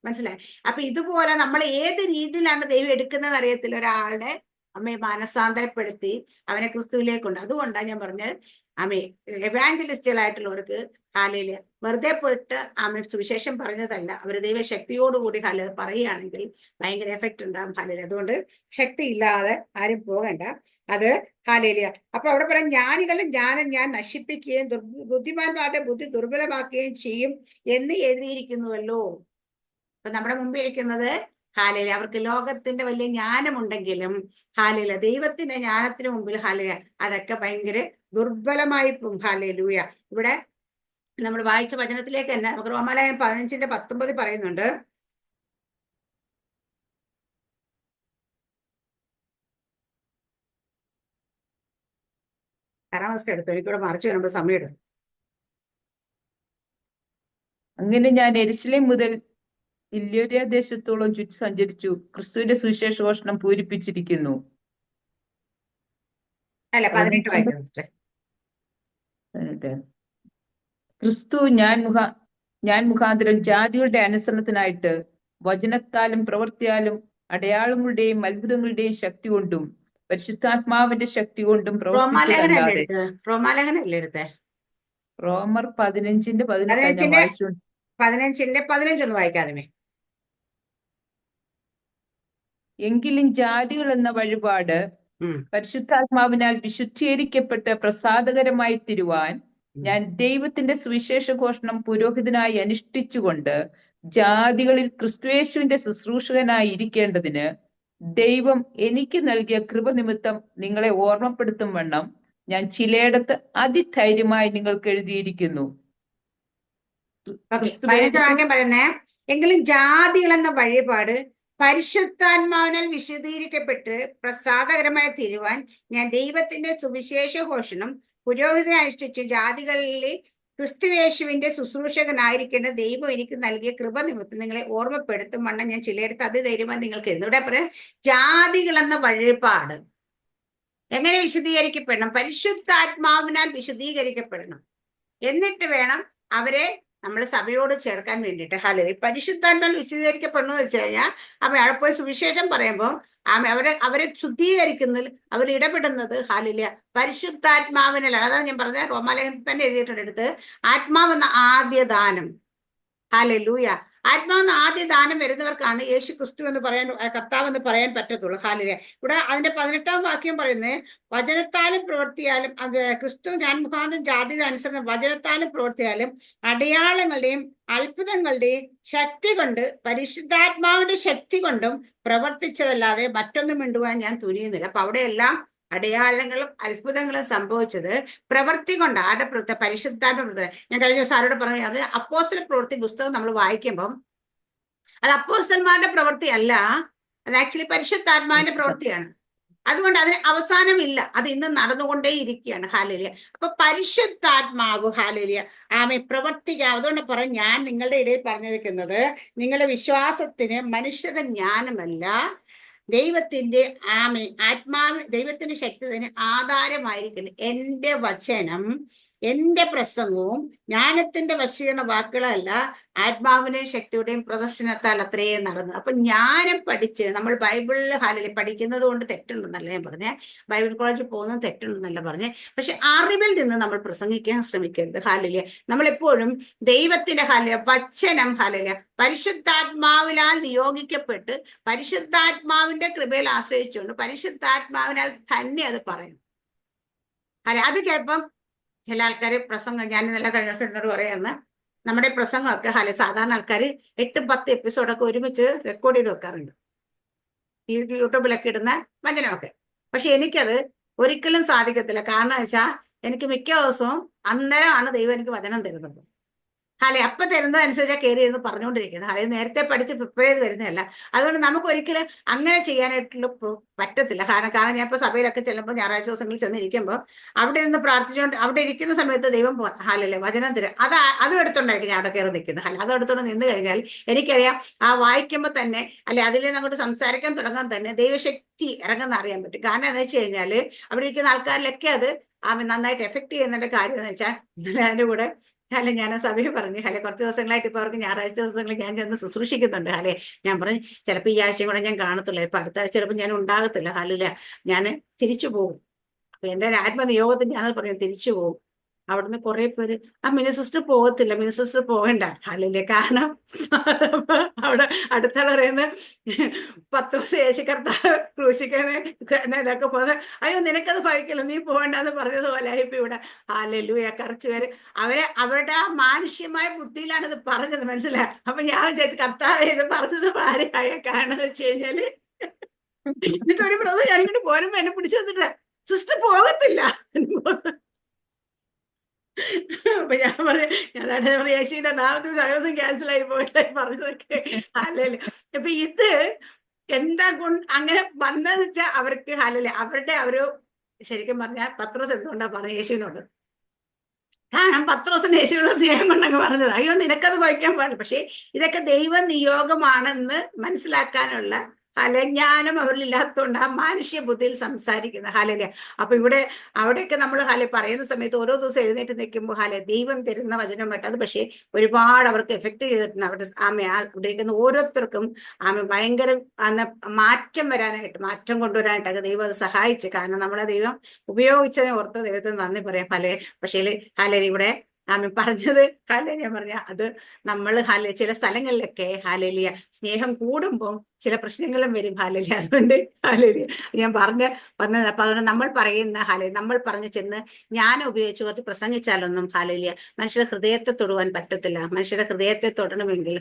മനസ്സിലായി? അപ്പൊ ഇതുപോലെ നമ്മൾ ഏത് രീതിയിലാണ് ദൈവം എടുക്കുന്നത് അറിയത്തില്ല. ഒരാളുടെ അമ്മയെ മാനസാന്തരപ്പെടുത്തി അവനെ ക്രിസ്തുവിലേക്കുണ്ട്. അതുകൊണ്ടാണ് ഞാൻ പറഞ്ഞത് അമ്മേ എവാഞ്ചലിസ്റ്റുകളായിട്ടുള്ളവർക്ക് ഹാലേലിയ വെറുതെ പോയിട്ട് ആമേ സുവിശേഷം പറഞ്ഞതല്ല, അവർ ദൈവശക്തിയോടുകൂടി പറയുകയാണെങ്കിൽ ഭയങ്കര എഫക്റ്റ് ഉണ്ടാകും ഹാലേലിയ. അതുകൊണ്ട് ശക്തി ഇല്ലാതെ ആരും പോകണ്ട. അത് ഹാലേലിയ. അപ്പൊ അവിടെ പറയാം, ജ്ഞാനികളുടെ ജ്ഞാനം ഞാൻ നശിപ്പിക്കുകയും ബുദ്ധിമാന്മാരുടെ ബുദ്ധി ദുർബലമാക്കുകയും ചെയ്യും എന്ന് എഴുതിയിരിക്കുന്നുവല്ലോ. അപ്പൊ നമ്മുടെ മുമ്പിൽ ഇരിക്കുന്നത് ഹാലേലിയ അവർക്ക് ലോകത്തിന്റെ വലിയ ജ്ഞാനമുണ്ടെങ്കിലും ഹാലേലിയ ദൈവത്തിന്റെ ജ്ഞാനത്തിന് മുമ്പിൽ ഹാലേലിയ അതൊക്കെ ഭയങ്കര ദുർബലമായി പോകും. ഹാലേലൂയ. ഇവിടെ നമ്മൾ വായിച്ച വചനത്തിലേക്ക് തന്നെ നമുക്ക് റോമാലയം 15:19 പറയുന്നുണ്ട്. കാലാവസ്ഥ എടുത്തു, എനിക്കൂടെ മറിച്ചു വരുമ്പോൾ സമയം എടുക്കും. അങ്ങനെ ഞാൻ യെരൂശലേം മുതൽ ഇല്യോര്യ ദേശത്തോളം ചുറ്റി സഞ്ചരിച്ചു, ക്രിസ്തുവിന്റെ സുവിശേഷഘോഷണം പൂരിപ്പിച്ചിരിക്കുന്നു. അല്ല 18 വായിക്കാം. ക്രിസ്തു ഞാൻ മുഖാന്തരം ജാതികളുടെ അനുസരണത്തിനായിട്ട് വചനത്താലും പ്രവൃത്തിയാലും അടയാളങ്ങളുടെയും അത്ഭുതങ്ങളുടെയും ശക്തി കൊണ്ടും പരിശുദ്ധാത്മാവിന്റെ ശക്തി കൊണ്ടും പ്രവർത്തിച്ചതല്ലാതെ. റോമാലേഖനല്ലേ എടുത്തേ? റോമർ 15:18 ഞാൻ വായിച്ചു. 15:15 ഒന്ന് വായിക്കാതെ. എങ്കിലും ജാതികൾ എന്ന വഴിപാട് പരിശുദ്ധാത്മാവിനാൽ വിശുദ്ധീകരിക്കപ്പെട്ട് പ്രസാദകരമായി തീരുവാൻ ഞാൻ ദൈവത്തിന്റെ സുവിശേഷ ഘോഷണം പുരോഹിതനായി അനുഷ്ഠിച്ചുകൊണ്ട് ജാതികളിൽ ക്രിസ്തുയേശുവിന്റെ ശുശ്രൂഷകനായി ഇരിക്കേണ്ടതിന് ദൈവം എനിക്ക് നൽകിയ കൃപ നിമിത്തം നിങ്ങളെ ഓർമ്മപ്പെടുത്തും വണ്ണം ഞാൻ ചിലയിടത്ത് അതിധൈര്യമായി നിങ്ങൾക്ക് എഴുതിയിരിക്കുന്നു. പറയുന്നേ, എങ്കിലും ജാതികൾ എന്ന വഴിപാട് പരിശുദ്ധാത്മാവിനാൽ വിശദീകരിക്കപ്പെട്ട് പ്രസാദകരമായി തീരുവാൻ ഞാൻ ദൈവത്തിന്റെ സുവിശേഷ ഘോഷണം പുരോഹിതനനുഷ്ഠിച്ച് ജാതികളിലെ ക്രിസ്തുയേശുവിന്റെ ശുശ്രൂഷകനായിരിക്കേണ്ട ദൈവം എനിക്ക് നൽകിയ കൃപ നിമിത്തം നിങ്ങളെ ഓർമ്മപ്പെടുത്തും വണ്ണം ഞാൻ ചിലയിടത്ത് അതിധൈര്യമായി നിങ്ങൾക്ക് എഴുതുന്നു. ഇവിടെ പറയാം, ജാതികൾ എന്ന വഴിപാട് എങ്ങനെ വിശദീകരിക്കപ്പെടണം? പരിശുദ്ധാത്മാവിനാൽ വിശദീകരിക്കപ്പെടണം. എന്നിട്ട് വേണം അവരെ നമ്മൾ സഭയോട് ചേർക്കാൻ വേണ്ടിയിട്ട്. ഹാലേലൂയ. പരിശുദ്ധാത്മാവിൽ വിശദീകരിക്കപ്പെടുന്നു എന്ന് വെച്ച് കഴിഞ്ഞാൽ അവിടെ പോയി സുവിശേഷം പറയുമ്പോൾ അവരെ ശുദ്ധീകരിക്കുന്നതിൽ അവർ ഇടപെടുന്നത് ഹാലേലൂയ പരിശുദ്ധാത്മാവിനാലാണ്. അതാണ് ഞാൻ പറഞ്ഞത്, റോമാലേഖനത്തിൽ തന്നെ എഴുതിയിട്ടുണ്ട് എടുത്ത്, ആത്മാവെന്ന ആദ്യ ദാനം. ഹാലേലൂയ. ആത്മാവെന്ന ആദ്യ ദാനം വരുന്നവർക്കാണ് യേശു ക്രിസ്തു എന്ന് പറയാൻ, കർത്താവ് എന്ന് പറയാൻ പറ്റത്തുള്ളൂ. ഹാലേലൂയ. ഇവിടെ അതിന്റെ 18-ാം വാക്യം പറയുന്നത്, വചനത്താലും പ്രവൃത്തിയാലും ക്രിസ്തു ഞാൻ മുഖാന്തരം ജാതിയുടെ അനുസരണം വചനത്താലും പ്രവൃത്തിയാലും അടയാളങ്ങളുടെയും അത്ഭുതങ്ങളുടെയും ശക്തി കൊണ്ട് പരിശുദ്ധാത്മാവിന്റെ ശക്തി കൊണ്ടും പ്രവർത്തിച്ചതല്ലാതെ മറ്റൊന്നും മിണ്ടുവാൻ ഞാൻ തുനിയുന്നില്ല. അപ്പൊ അവിടെയെല്ലാം അടയാളങ്ങളും അത്ഭുതങ്ങളും സംഭവിച്ചത് പ്രവൃത്തി കൊണ്ട്. ആരുടെ പ്രവൃത്തി? പരിശുദ്ധാത്മ പ്രവൃത്തി. ഞാൻ കഴിഞ്ഞ ദിവസം ആരോട് പറഞ്ഞു, അത് അപ്പോസ്തല പ്രവൃത്തി പുസ്തകം നമ്മൾ വായിക്കുമ്പം അത് അപ്പോസ്തലന്മാരുടെ പ്രവൃത്തി അല്ല, അത് ആക്ച്വലി പരിശുദ്ധാത്മാവിന്റെ പ്രവൃത്തിയാണ്. അതുകൊണ്ട് അതിന് അവസാനമില്ല, അത് ഇന്ന് നടന്നുകൊണ്ടേ ഇരിക്കുകയാണ്. ഹാലേലിയ. അപ്പൊ പരിശുദ്ധാത്മാവ് ഹാലേലിയ പ്രവർത്തിക്കാം. അതുകൊണ്ട് പറയും, ഞാൻ നിങ്ങളുടെ ഇടയിൽ പറഞ്ഞിരിക്കുന്നത് നിങ്ങളുടെ വിശ്വാസത്തിന് മനുഷ്യരുടെ ജ്ഞാനമല്ല, ദൈവത്തിന്റെ ദൈവത്തിന്റെ ശക്തി തന്നെ ആധാരമായിരിക്കണം. എന്റെ വചനം, എന്റെ പ്രസംഗവും ജ്ഞാനത്തിന്റെ വശീകരണ വാക്കുകളല്ല, ആത്മാവിനെയും ശക്തിയുടെയും പ്രദർശനത്താൽ അത്രയും നടന്നു. അപ്പൊ ജ്ഞാനം പഠിച്ച് നമ്മൾ ബൈബിളിൽ ഹാലേലൂയ പഠിക്കുന്നത് കൊണ്ട് തെറ്റുണ്ടെന്നല്ല ഞാൻ പറഞ്ഞേ, ബൈബിൾ കോളേജിൽ പോകുന്നത് തെറ്റുണ്ടെന്നല്ല പറഞ്ഞേ. പക്ഷെ അറിവിൽ നിന്ന് നമ്മൾ പ്രസംഗിക്കാൻ ശ്രമിക്കരുത്. ഹാലേലൂയ. നമ്മളെപ്പോഴും ദൈവത്തിന്റെ വചനം ഹാലേലൂയ പരിശുദ്ധാത്മാവിനാൽ നിയോഗിക്കപ്പെട്ട് പരിശുദ്ധാത്മാവിന്റെ കൃപയിൽ ആശ്രയിച്ചുകൊണ്ട് പരിശുദ്ധാത്മാവിനാൽ തന്നെ അത് പറയണം. അത് ചിലപ്പം ചില ആൾക്കാർ പ്രസംഗം, ഞാൻ നല്ല കഴിഞ്ഞോട് പറയാന്ന്, നമ്മുടെ പ്രസംഗമൊക്കെ സാധാരണ ആൾക്കാർ 8-10 എപ്പിസോഡൊക്കെ ഒരുമിച്ച് റെക്കോർഡ് ചെയ്ത് വെക്കാറുണ്ട്, ഈ യൂട്യൂബിലൊക്കെ ഇടുന്ന വചനമൊക്കെ. പക്ഷെ എനിക്കത് ഒരിക്കലും സാധിക്കത്തില്ല. കാരണം വെച്ചാൽ എനിക്ക് മിക്ക ദിവസവും അന്നേരമാണ് ദൈവം എനിക്ക് വചനം തരുന്നത്. അപ്പൊ തരുന്നതനുസരിച്ചാണ് കയറി ഇരുന്ന് പറഞ്ഞുകൊണ്ടിരിക്കുന്നത്. നേരത്തെ പഠിച്ച് പ്രിപ്പയർ ചെയ്ത് വരുന്നതല്ല. അതുകൊണ്ട് നമുക്ക് ഒരിക്കലും അങ്ങനെ ചെയ്യാനായിട്ടുള്ള പറ്റത്തില്ല. കാരണം ഞാൻ ഇപ്പൊ സഭയിലൊക്കെ ചെല്ലുമ്പോൾ ഞായറാഴ്ച ദിവസങ്ങളിൽ ചെന്നിരിക്കുമ്പോൾ അവിടെ ഇരുന്ന് പ്രാർത്ഥിച്ചുകൊണ്ട് അവിടെ ഇരിക്കുന്ന സമയത്ത് ദൈവം വചനം തരും. അതും എടുത്തോണ്ടായിരിക്കും ഞാൻ അവിടെ കയറി നിൽക്കുന്നത്. അതും എടുത്തോണ്ട് നിന്ന് കഴിഞ്ഞാൽ എനിക്കറിയാം, വായിക്കുമ്പോൾ തന്നെ അതിൽ നിന്ന് അങ്ങോട്ട് സംസാരിക്കാൻ തുടങ്ങാൻ തന്നെ ദൈവശക്തി ഇറങ്ങുന്ന അറിയാൻ പറ്റും. കാരണം എന്താ വെച്ച് കഴിഞ്ഞാൽ അവിടെ ഇരിക്കുന്ന ആൾക്കാരിലൊക്കെ അത് നന്നായിട്ട് എഫക്ട് ചെയ്യുന്നതിന്റെ കാര്യം എന്ന് വെച്ചാൽ അതിന്റെ കൂടെ അല്ലെ ഞാൻ ആ സഭയിൽ പറഞ്ഞു, അല്ലെ കുറച്ച് ദിവസങ്ങളായിട്ട് ഇപ്പൊ അവർക്ക് ഞായറാഴ്ച ദിവസങ്ങളിൽ ഞാൻ ചെന്ന് ശുശ്രൂഷിക്കുന്നുണ്ട്. അല്ലെ ഞാൻ പറഞ്ഞു ചിലപ്പോൾ ഈ ആഴ്ചയും കൂടെ ഞാൻ കാണത്തില്ല, ഇപ്പൊ അടുത്ത ആഴ്ച ചിലപ്പോൾ ഞാൻ ഉണ്ടാകത്തില്ല. അല്ലില്ല, ഞാൻ തിരിച്ചു പോകും. അപ്പൊ എന്റെ ഒരു ആത്മനിയോഗത്തിൽ ഞാനത് പറഞ്ഞു, തിരിച്ചു പോകും. അവിടുന്ന് കുറെ പേര് മിനി സിസ്റ്റർ പോകത്തില്ല, മിനി സിസ്റ്റർ പോകണ്ട. അല്ലല്ലേ, കാരണം അവിടെ അടുത്താൾ പറയുന്നത് പത്രോസ് യേശു കർത്താവ് ക്രൂശിക്കാനൊക്കെ പോകുന്നത്, അയ്യോ നിനക്കത് ഭയക്കില്ല, നീ പോകണ്ടെന്ന് പറഞ്ഞതുപോലെ ഇപ്പൊ ഇവിടെ. ഹല്ലേലൂയ, കുറച്ച് പേര് അവരുടെ ആ മാനുഷ്യമായ ബുദ്ധിയിലാണ് ഇത് പറഞ്ഞത്, മനസ്സിലായി. അപ്പൊ ഞാൻ വിചാരിച്ചു കർത്താവ് ഇത് പറഞ്ഞത് ഭാര്യയായ കാരണം വെച്ച് കഴിഞ്ഞാല്, എന്നിട്ട് ഒരു ബ്രദർ ഞാനിങ്ങോട്ട് പോരുമ്പോ എന്നെ പിടിച്ചു വന്നിട്ട് സിസ്റ്റർ പോകത്തില്ല. അപ്പൊ ഞാൻ പറയാം, ഞാൻ യേശുവിന്റെ നാമത്തിൽ സകലതും ക്യാൻസൽ ആയി പോയിട്ട് പറഞ്ഞതൊക്കെ. അല്ലല്ലേ, അപ്പൊ ഇത് എന്താ അങ്ങനെ വന്നതെന്ന് വെച്ചാൽ അവർക്ക് അല്ലല്ലേ, അവരുടെ ഒരു ശരിക്കും പറഞ്ഞാൽ പത്രോസ് എന്തുകൊണ്ടാ പറഞ്ഞ യേശുവിനോട്, കാരണം പത്രോസിന് യേശുവിനുള്ള സ്നേഹം കൊണ്ടങ്ങ് പറഞ്ഞത്. അയ്യോ നിനക്കത് വഹിക്കാൻ പാടില്ല. പക്ഷെ ഇതൊക്കെ ദൈവ നിയോഗമാണെന്ന് മനസ്സിലാക്കാനുള്ള ജ്ഞാനം അവരിലില്ലാത്തതുകൊണ്ട് ആ മാനുഷ്യ ബുദ്ധിയിൽ സംസാരിക്കുന്ന ഹാലല്ലേ. അപ്പൊ അവിടെയൊക്കെ നമ്മൾ പറയുന്ന സമയത്ത് ഓരോ ദിവസം എഴുന്നേറ്റ് നിൽക്കുമ്പോൾ ദൈവം തരുന്ന വചനമായിട്ട് അത് പക്ഷേ ഒരുപാട് അവർക്ക് എഫക്ട് ചെയ്തിട്ടുണ്ട്. അവരുടെ അവിടെ ഓരോരുത്തർക്കും ഭയങ്കര മാറ്റം വരാനായിട്ട്, മാറ്റം കൊണ്ടുവരാനായിട്ടൊക്കെ ദൈവം അത് സഹായിച്ചു. കാരണം നമ്മളെ ദൈവം ഉപയോഗിച്ചതിനെ ഓർത്ത് ദൈവത്തിന് നന്ദി പറയാം. പക്ഷേ ഇവിടെ പറഞ്ഞത് ഞാൻ പറഞ്ഞ അത് നമ്മൾ ചില സ്ഥലങ്ങളിലൊക്കെ സ്നേഹം കൂടുമ്പോൾ ചില പ്രശ്നങ്ങളും വരും. അതുകൊണ്ട് ഞാൻ വന്നത്. അപ്പൊ അതുകൊണ്ട് നമ്മൾ പറഞ്ഞ് ചെന്ന് ജ്ഞാനം ഉപയോഗിച്ച് കുറച്ച് പ്രസംഗിച്ചാലൊന്നും മനുഷ്യരുടെ ഹൃദയത്തെ തൊടുവാൻ പറ്റത്തില്ല. മനുഷ്യരുടെ ഹൃദയത്തെ തൊടണമെങ്കിൽ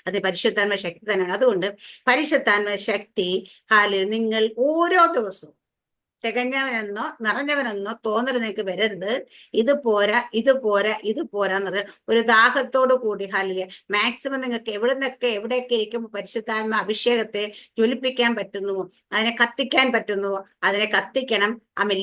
അത് പരിശുദ്ധാത്മ ശക്തി തന്നെയാണ്. അതുകൊണ്ട് പരിശുദ്ധാത്മ ശക്തി നിങ്ങൾ ഓരോ ദിവസവും തികഞ്ഞവനെന്നോ നിറഞ്ഞവനെന്നോ തോന്നൽ നിങ്ങൾക്ക് വരരുത്. ഇത് പോരാ, ഇത് പോരാ, ഇത് പോരാന്ന് പറയാം. ഒരു ദാഹത്തോടു കൂടി മാക്സിമം നിങ്ങൾക്ക് എവിടെയൊക്കെ ഇരിക്കുമ്പോൾ പരിശുദ്ധാത്മ അഭിഷേകത്തെ ജ്വലിപ്പിക്കാൻ പറ്റുന്നുവോ, അതിനെ കത്തിക്കാൻ പറ്റുന്നുവോ അതിനെ കത്തിക്കണം.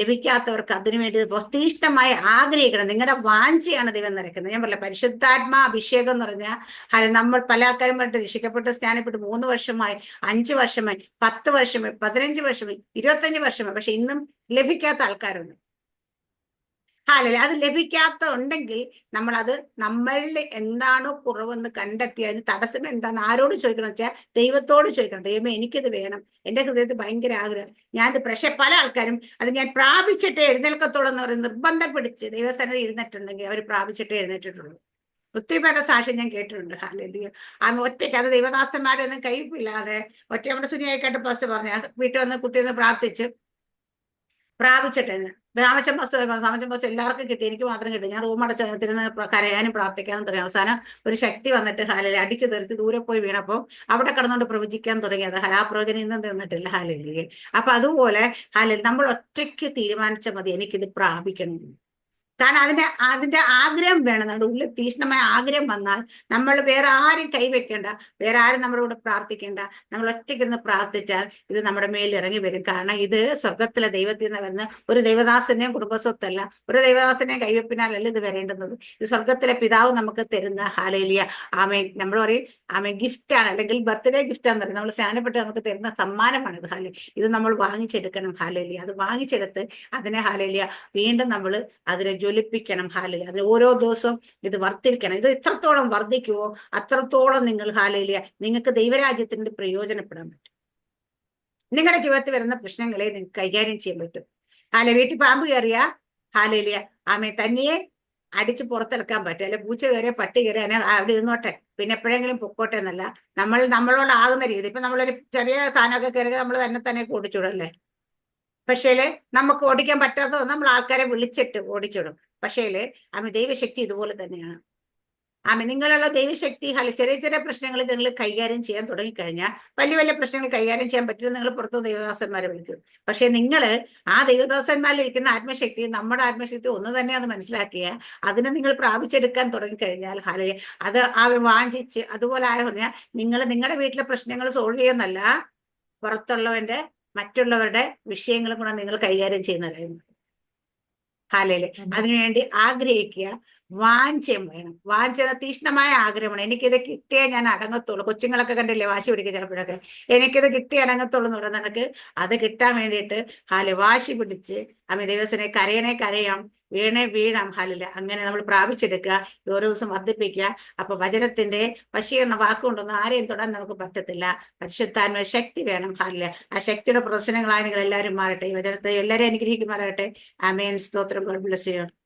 ലഭിക്കാത്തവർക്ക് അതിനുവേണ്ടി തീഷ്ണമായി ആഗ്രഹിക്കണം. നിങ്ങളുടെ വാഞ്ചയാണ് ദൈവം നിറയ്ക്കുന്നത്. ഞാൻ പറയാം, പരിശുദ്ധാത്മാ അഭിഷേകം എന്ന് പറഞ്ഞാൽ നമ്മൾ പല ആൾക്കാരും പറഞ്ഞിട്ട് രക്ഷിക്കപ്പെട്ട് സ്നാനപ്പെട്ട് 3 വർഷമായി, 5 വർഷമായി, 10 വർഷമായി, 15 വർഷമായി, 25 വർഷമായി, പക്ഷെ ഇന്നും ലഭിക്കാത്ത ആൾക്കാരുണ്ട്. അത് ലഭിക്കാത്ത ഉണ്ടെങ്കിൽ നമ്മളത് നമ്മളുടെ എന്താണോ കുറവെന്ന് കണ്ടെത്തി അതിന് തടസ്സം എന്താന്ന് ആരോട് ചോദിക്കണം വെച്ചാൽ ദൈവത്തോട് ചോദിക്കണം. ദൈവമേ എനിക്കിത് വേണം, എന്റെ ഹൃദയത്തിൽ ഭയങ്കര ആഗ്രഹം, ഞാനത്. പക്ഷെ പല ആൾക്കാരും അത് ഞാൻ പ്രാപിച്ചിട്ടേ എഴുന്നേൽക്കത്തോളം എന്ന് പറയും, നിർബന്ധം പിടിച്ച് ദൈവസന്നിധി ഇരുന്നിട്ടുണ്ടെങ്കിൽ അവർ പ്രാപിച്ചിട്ടേ എഴുന്നേറ്റിട്ടുള്ളൂ. ഒത്തിരി പേരുടെ സാക്ഷ്യം ഞാൻ കേട്ടിട്ടുണ്ട്. ഒറ്റയ്ക്ക് അത് ദൈവദാസന്മാരൊന്നും കഴിപ്പില്ലാതെ ഒറ്റ നമ്മുടെ സുനിയായിക്കാട്ട് ഫസ്റ്റ് പറഞ്ഞ വീട്ടിൽ വന്ന് കുത്തിയിരുന്ന് പ്രാർത്ഥിച്ച് പ്രാപിച്ചിട്ടാണ്. രാമച്ചൻ ബസ് രാമച്ചൻ ബസ് എല്ലാവർക്കും കിട്ടി, എനിക്ക് മാത്രം കിട്ടി. ഞാൻ റൂം അടച്ചിരുന്ന് കരയാനും പ്രാർത്ഥിക്കാനും തുടങ്ങി. അവസാനം ഒരു ശക്തി വന്നിട്ട് അടിച്ചു തെറിച്ച് ദൂരെ പോയി വീണപ്പോൾ അവിടെ കിടന്നുകൊണ്ട് പ്രവചിക്കാൻ തുടങ്ങിയത്. ആ പ്രവചനം ഇന്നും തീർന്നിട്ടില്ല. അപ്പൊ അതുപോലെ നമ്മൾ ഒറ്റയ്ക്ക് തീരുമാനിച്ചാൽ മതി എനിക്കിത് പ്രാപിക്കണം. കാരണം അതിന്റെ ആഗ്രഹം വേണം. നമ്മുടെ ഉള്ളിൽ തീഷ്ണമായ ആഗ്രഹം വന്നാൽ നമ്മൾ വേറെ ആരും കൈവെക്കേണ്ട, വേറെ ആരും നമ്മുടെ കൂടെ പ്രാർത്ഥിക്കേണ്ട. നമ്മൾ ഒറ്റയ്ക്കിരുന്ന് പ്രാർത്ഥിച്ചാൽ ഇത് നമ്മുടെ മേലിൽ ഇറങ്ങി വരും. കാരണം ഇത് സ്വർഗത്തിലെ ദൈവത്തിൽ നിന്ന് വരുന്ന ഒരു ദൈവദാസനെയും കുടുംബസ്വത്തല്ല, ഒരു ദൈവദാസനെയും കൈവെപ്പിനാലല്ല ഇത് വരേണ്ടുന്നത്. ഇത് സ്വർഗത്തിലെ പിതാവ് നമുക്ക് തരുന്ന ആമേൻ. നമ്മൾ പറയും ഗിഫ്റ്റ് ആണ്, അല്ലെങ്കിൽ ബർത്ത്ഡേ ഗിഫ്റ്റ് ആണെന്ന് പറയും. നമ്മൾ സ്നാനപ്പെട്ട് നമുക്ക് തരുന്ന സമ്മാനമാണ് ഇത്. ഇത് നമ്മൾ വാങ്ങിച്ചെടുക്കണം. അത് വാങ്ങിച്ചെടുത്ത് അതിനെ വീണ്ടും നമ്മൾ അതിനെ ജ്വലിപ്പിക്കണം. അതിന് ഓരോ ദിവസവും ഇത് വർദ്ധിക്കണം. ഇത് എത്രത്തോളം വർദ്ധിക്കുവോ അത്രത്തോളം നിങ്ങൾ നിങ്ങൾക്ക് ദൈവരാജ്യത്തിന്റെ പ്രയോജനപ്പെടാൻ പറ്റും. നിങ്ങളുടെ ജീവിതത്തിൽ വരുന്ന പ്രശ്നങ്ങളെ നിങ്ങൾക്ക് കൈകാര്യം ചെയ്യാൻ പറ്റും. വീട്ടിൽ പാമ്പ് കയറിയ തന്നെയെ അടിച്ച് പുറത്തിറക്കാൻ പറ്റും. അല്ലെ പൂച്ച കയറിയ പട്ടി കയറിയ അവിടെ ഇരുന്നോട്ടെ, പിന്നെ എപ്പോഴെങ്കിലും പൊക്കോട്ടെ എന്നല്ല, നമ്മളോടാകുന്ന രീതി. ഇപ്പൊ നമ്മളൊരു ചെറിയ സാധനമൊക്കെ കയറിയ നമ്മൾ തന്നെ ഓടിച്ചുവിടല്ലേ. പക്ഷേ നമുക്ക് ഓടിക്കാൻ പറ്റാത്തത് നമ്മൾ ആൾക്കാരെ വിളിച്ചിട്ട് ഓടിച്ചിടും. പക്ഷേ ദൈവശക്തി ഇതുപോലെ തന്നെയാണ്. നിങ്ങളുള്ള ദൈവശക്തി ചെറിയ ചെറിയ പ്രശ്നങ്ങൾ നിങ്ങൾ കൈകാര്യം ചെയ്യാൻ തുടങ്ങിക്കഴിഞ്ഞാൽ വലിയ വലിയ പ്രശ്നങ്ങൾ കൈകാര്യം ചെയ്യാൻ പറ്റില്ല. നിങ്ങൾ പുറത്ത് ദൈവദാസന്മാരെ വിളിക്കും. പക്ഷെ നിങ്ങൾ ആ ദൈവദാസന്മാരിൽ ഇരിക്കുന്ന ആത്മശക്തി നമ്മുടെ ആത്മശക്തി ഒന്ന് തന്നെ അത് മനസ്സിലാക്കിയ അതിനെ നിങ്ങൾ പ്രാപിച്ചെടുക്കാൻ തുടങ്ങിക്കഴിഞ്ഞാൽ അത് വാഞ്ചിച്ച് അതുപോലെ ആയ പറഞ്ഞാൽ നിങ്ങൾ നിങ്ങളുടെ വീട്ടിലെ പ്രശ്നങ്ങൾ സോൾവ് ചെയ്യുന്നല്ല, മറ്റുള്ളവരുടെ വിഷയങ്ങളും കൂടെ നിങ്ങൾ കൈകാര്യം ചെയ്യുന്ന കാര്യം. അതിനുവേണ്ടി ആഗ്രഹിക്കുക, വാഞ്ചയും വേണം. വാഞ്ച തീഷ്ണമായ ആഗ്രഹമാണ്. എനിക്കിത് കിട്ടിയേ ഞാൻ അടങ്ങത്തുള്ളൂ. കൊച്ചുങ്ങളൊക്കെ കണ്ടില്ലേ വാശി പിടിക്കുക ചിലപ്പോഴൊക്കെ, എനിക്കിത് കിട്ടി അടങ്ങത്തുള്ളൂ എന്ന് പറയുന്നത് കണക്ക് അത് കിട്ടാൻ വേണ്ടിയിട്ട് വാശി പിടിച്ച് ദൈവത്തിനെ കരയണേ കരയാം, വീണേ വീഴാം. അങ്ങനെ നമ്മൾ പ്രാപിച്ചെടുക്കുക, ഓരോ ദിവസം വർദ്ധിപ്പിക്കുക. അപ്പൊ വചനത്തിന്റെ വശീകരണ വാക്കുകൊണ്ടൊന്നും ആരെയും തൊടാൻ നമുക്ക് പറ്റത്തില്ല. പരിശുദ്ധാത്മ ശക്തി വേണം. ആ ശക്തിയുടെ പ്രശ്നങ്ങളായി നിങ്ങൾ എല്ലാവരും മാറട്ടെ. ഈ വചനത്തെ എല്ലാവരും അനുഗ്രഹിക്കുമാറാകട്ടെ. ആമേൻ. സ്തോത്രം. God bless you.